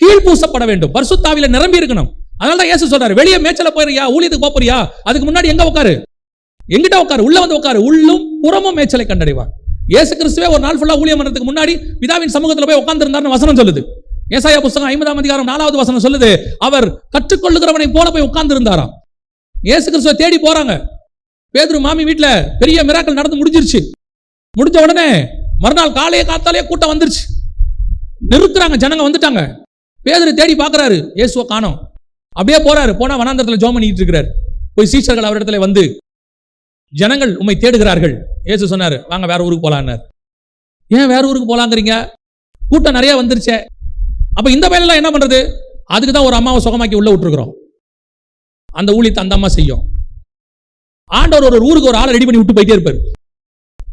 கீழ் பூசப்பட வேண்டும், பரிசுத்த ஆவியில நிரம்பி இருக்கணும். அதனால தான் இயேசு சொல்றாரு, வெளியே மேய்ச்சல போறியா, ஊழியத்துக்கு போறியா, அதுக்கு முன்னாடி எங்க உட்காரு, எங்கிட்ட உட்காரு, உள்ள வந்து உட்காரு, உள்ளும் புறமும் மேய்ச்சலை கண்டடைவார். இயேசு கிறிஸ்துவே ஒரு நாள் ஃபுல்லா ஊழியம் பண்றதுக்கு முன்னாடி பிதாவின் சமூகத்துல போய் உட்கார்ந்து இருந்தார்னு வசனம் சொல்லுது. ஏசாயா புத்தகம் 50ஆம் அதிகாரம் 4வது வசனம் சொல்லுது, அவர் கற்றுக்கொள்ளுகிறவனை போல போய் உட்கார்ந்து இருந்தாராம். இயேசு கிறிஸ்துவை தேடி போறாங்க. பேதுரு மாமி வீட்டுல பெரிய மிராக்கிள் நடந்து முடிஞ்சிருச்சு. முடிஞ்ச உடனே மறுநாள் காலையே காத்தாலே கூட்டம் வந்துருச்சு, நிறுத்துறாங்க, ஜனங்க வந்துட்டாங்க. பேதுரு தேடி பார்க்கறாரு, இயேசுவை காணோம். அப்படியே போறாரு, போனா வனாந்தரத்துல ஜெபம் பண்ணிட்டு இருக்கிறார். போய் சீஷர்கள் அவரிடத்துல வந்து, ஜனங்கள் உம்மை தேடுகிறார்கள். இயேசு சொன்னாரு, வாங்க வேற ஊருக்கு போலான்னாரு. ஏன் வேற ஊருக்கு போலாங்கிறீங்க? கூட்டம் நிறைய வந்துருச்சே. அப்ப இந்த வேலையெல்லாம் என்ன பண்றது? அதுக்கு தான் ஒரு அம்மாவை சுகமாக்கி உள்ள விட்டுருக்கிறோம். அந்த ஊழியத்தை அந்த அம்மா செய்யும். ஆண்டவர் ஒரு ஊருக்கு ஒரு ஆளை ரெடி பண்ணி விட்டு போயிட்டே இருப்பாரு.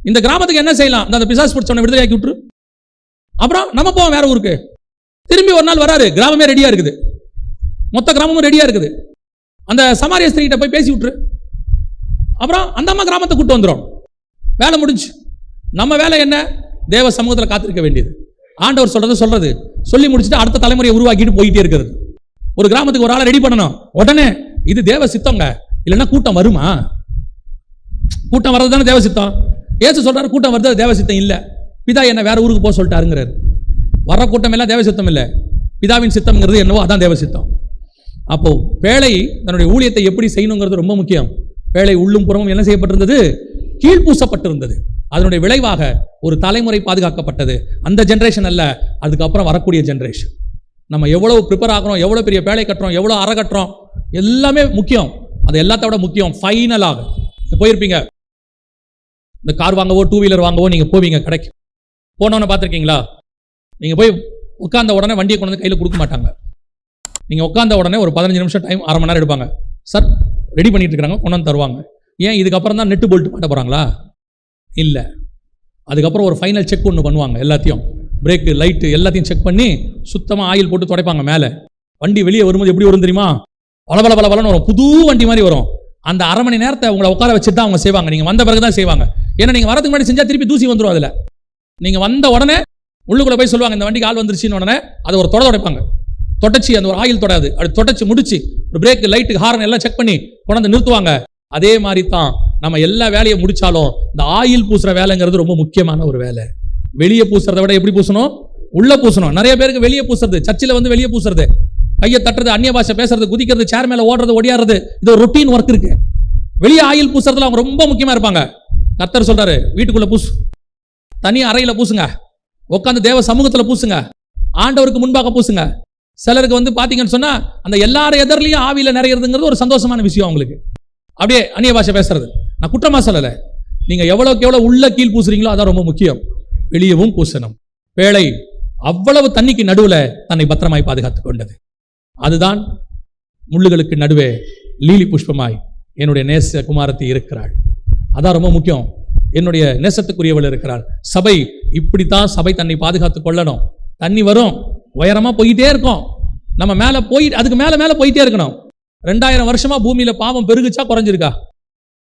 இந்த கிராமத்துக்கு என்ன செய்யலாம்? அந்த பிசாசு பிடிச்சவனை விடுதலையாக்கி விட்டுரு. அப்புறம் நம்ம போவோம் வேற ஊருக்கு. திரும்பி ஒரு நாள் வராரு, கிராமமே ரெடியா இருக்குது, மொத்த கிராமமும் ரெடியா இருக்குது. அந்த சமாரிய ஸ்திரீகிட்ட போய் பேசி விட்டுரு. அப்புறம் அந்த அம்மா கிராமத்தை கூட்டு வந்துடும். வேலை முடிஞ்சு. நம்ம வேலை என்ன? தேவ சமூகத்தில் காத்திருக்க வேண்டியது. ஆண்டவர் சொல்றது சொல்லி முடிச்சுட்டு அடுத்த தலைமுறையை உருவாக்கிட்டு போயிட்டே இருக்கிறது. ஒரு கிராமத்துக்கு ஒரு ஆளை ரெடி பண்ணணும், உடனே இது தேவ சித்தங்க, இல்லைன்னா கூட்டம் வருமா? கூட்டம் வர்றது தானே தேவ சித்தம். ஏசு சொல்றாரு, கூட்டம் வருது தேவ சித்தம் இல்ல, பிதா என்ன வேற ஊருக்கு போக சொல்லிட்டாருங்கிறாரு. வர்ற கூட்டம் எல்லாம் தேவ சித்தம் இல்ல, பிதாவின் சித்தம்ங்கிறது என்னவோ அதான் தேவ சித்தம். அப்போ பேழை தன்னுடைய ஊழியத்தை எப்படி செய்யணுங்கிறது ரொம்ப முக்கியம். பேழை உள்ளும் புறமும் என்ன செய்யப்பட்டிருந்தது? கீழ்பூசப்பட்டிருந்தது. அதனுடைய விளைவாக ஒரு தலைமுறை பாதுகாக்கப்பட்டது. அந்த ஜெனரேஷன் அல்ல, அதுக்கப்புறம் வரக்கூடிய ஜெனரேஷன். நம்ம எவ்வளவு ப்ரிப்பேர் ஆகிறோம், எவ்வளவு பெரிய பேழை கட்டுறோம், எவ்வளவு அறை கட்டுறோம், எல்லாமே முக்கியம். அது எல்லாத்த விட முக்கியம் ஃபைனலாக போயிருப்பீங்க. இந்த கார் வாங்கவோ டூ வீலர் வாங்கவோ நீங்க போவீங்க கடைக்கு. போனவன பார்த்துருக்கீங்களா? நீங்க போய் உட்கார்ந்த உடனே வண்டியை கொண்டு வந்து கையில் கொடுக்க மாட்டாங்க. நீங்க உட்கார்ந்த உடனே ஒரு 15 நிமிஷம் டைம், அரை மணி நேரம் எடுப்பாங்க. சார் ரெடி பண்ணிட்டு இருக்காங்க, கொண்டு வந்து தருவாங்க. ஏன்? இதுக்கப்புறம் தான் நெட்டு போல்ட் மாட்ட போறாங்களா? இல்லை, அதுக்கப்புறம் ஒரு ஃபைனல் செக் ஒன்று பண்ணுவாங்க. எல்லாத்தையும் பிரேக்கு லைட்டு எல்லாத்தையும் செக் பண்ணி சுத்தமாக ஆயில் போட்டு துடைப்பாங்க. மேலே வண்டி வெளியே வரும்போது எப்படி வரும் தெரியுமா? பலன்னு வரும், புது வண்டி மாதிரி வரும். அந்த அரை மணி நேரத்தை உங்களை உட்கார வச்சுட்டு தான் அவங்க செய்வாங்க. நீங்கள் வந்த பிறகு தான் செய்வாங்க. ஏன்னா நீங்கள் வரதுக்கு முன்னாடி செஞ்சால் திருப்பி தூசி வந்துடும். அதில் நீங்கள் வந்த உடனே உள்ளுக்குள்ளே போய் சொல்லுவாங்க இந்த வண்டிக்கு ஆள் வந்துருச்சுன்னு. உடனே அதை ஒரு துடைப்பாங்க. தொடச்சி அந்த ஒரு ஆயில் தொடாது, அது தொடச்சி முடிச்சு ஒரு பிரேக் லைட்டு ஹாரன் எல்லாம் செக் பண்ணி கொண்டாந்து நிறுத்துவாங்க. அதே மாதிரி தான் நம்ம எல்லா வேலையை முடிச்சாலும் இந்த ஆயில் பூசுற வேலைங்கிறது ரொம்ப முக்கியமான ஒரு வேலை. வெளியே பூசுறதை விட எப்படி பூசணும்? உள்ள பூசணும். நிறைய பேருக்கு வெளியே பூசுறது, சர்ச்சில் வந்து வெளியே பூசுறது, கையை தட்டுறது, அந்நிய பாஷை பேசுறது, குதிக்கிறது, சேர் மேல ஓடுறது, ஒடியாடுறது, இது ஒரு ரொட்டீன் ஒர்க் இருக்கு. வெளியே ஆயில் பூசுறதுல அவங்க ரொம்ப முக்கியமா இருப்பாங்க. கர்த்தர் சொல்றாரு வீட்டுக்குள்ள பூசு, தனி அறையில பூசுங்க, உட்காந்து தேவ சமூகத்துல பூசுங்க, ஆண்டவருக்கு முன்பாக பூசுங்க. சிலருக்கு வந்து பாத்தீங்கன்னு சொன்னா அந்த எல்லாரும் எதிரிலையும் ஆவியில நிறையிறதுங்கிறது ஒரு சந்தோஷமான விஷயம் அவங்களுக்கு. அப்படியே அந்நிய பாஷை பேசுறது. நான் குற்றமா சொல்லல, நீங்க எவ்வளவுக்கு எவ்வளவு உள்ள கீழ் பூசுறீங்களோ அதான் ரொம்ப முக்கியம். வெளியவும் பூசணும். வேளை அவ்வளவு தண்ணிக்கு நடுவுல தன்னை பத்திரமாய் பாதுகாத்துக் கொண்டது. அதுதான் முள்ளுகளுக்கு நடுவே லீலி புஷ்பமாய் என்னுடைய நேச குமாரத்தி இருக்கிறாள். அதான் ரொம்ப முக்கியம். என்னுடைய நேசத்துக்குரியவள் இருக்கிறாள். சபை இப்படித்தான் சபை தன்னை பாதுகாத்துக் கொள்ளணும். தண்ணி வரும், உயரமா போயிட்டே இருக்கும், நம்ம மேல போய் அதுக்கு மேல போயிட்டே இருக்கணும். 2000 வருஷமா பூமியில பாவம் பெருகுச்சா குறைஞ்சிருக்கா?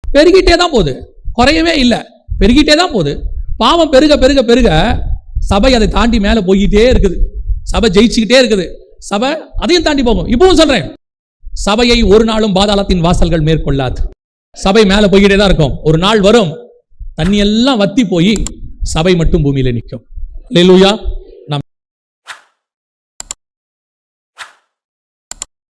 பெருகிட்டே தான் போகுது, குறையவே இல்லை, பெருகிட்டே தான் போகுது. பாவம் பெருக பெருக பெருக சபை அதை தாண்டி மேல போய்கிட்டே இருக்குது. சபை ஜெயிச்சுக்கிட்டே இருக்குது. சபை அதையும் தாண்டி போகும். இப்பவும் சொல்றேன், சபையை ஒரு நாளும் பாதாளத்தின் வாசல்கள் மேற்கொள்ளாது. சபை மேல போய்கிட்டே தான் இருக்கும். ஒரு நாள் வரும், தண்ணி எல்லாம் வத்தி போய் சபை மட்டும் பூமியில நிற்கும். அல்லேலூயா.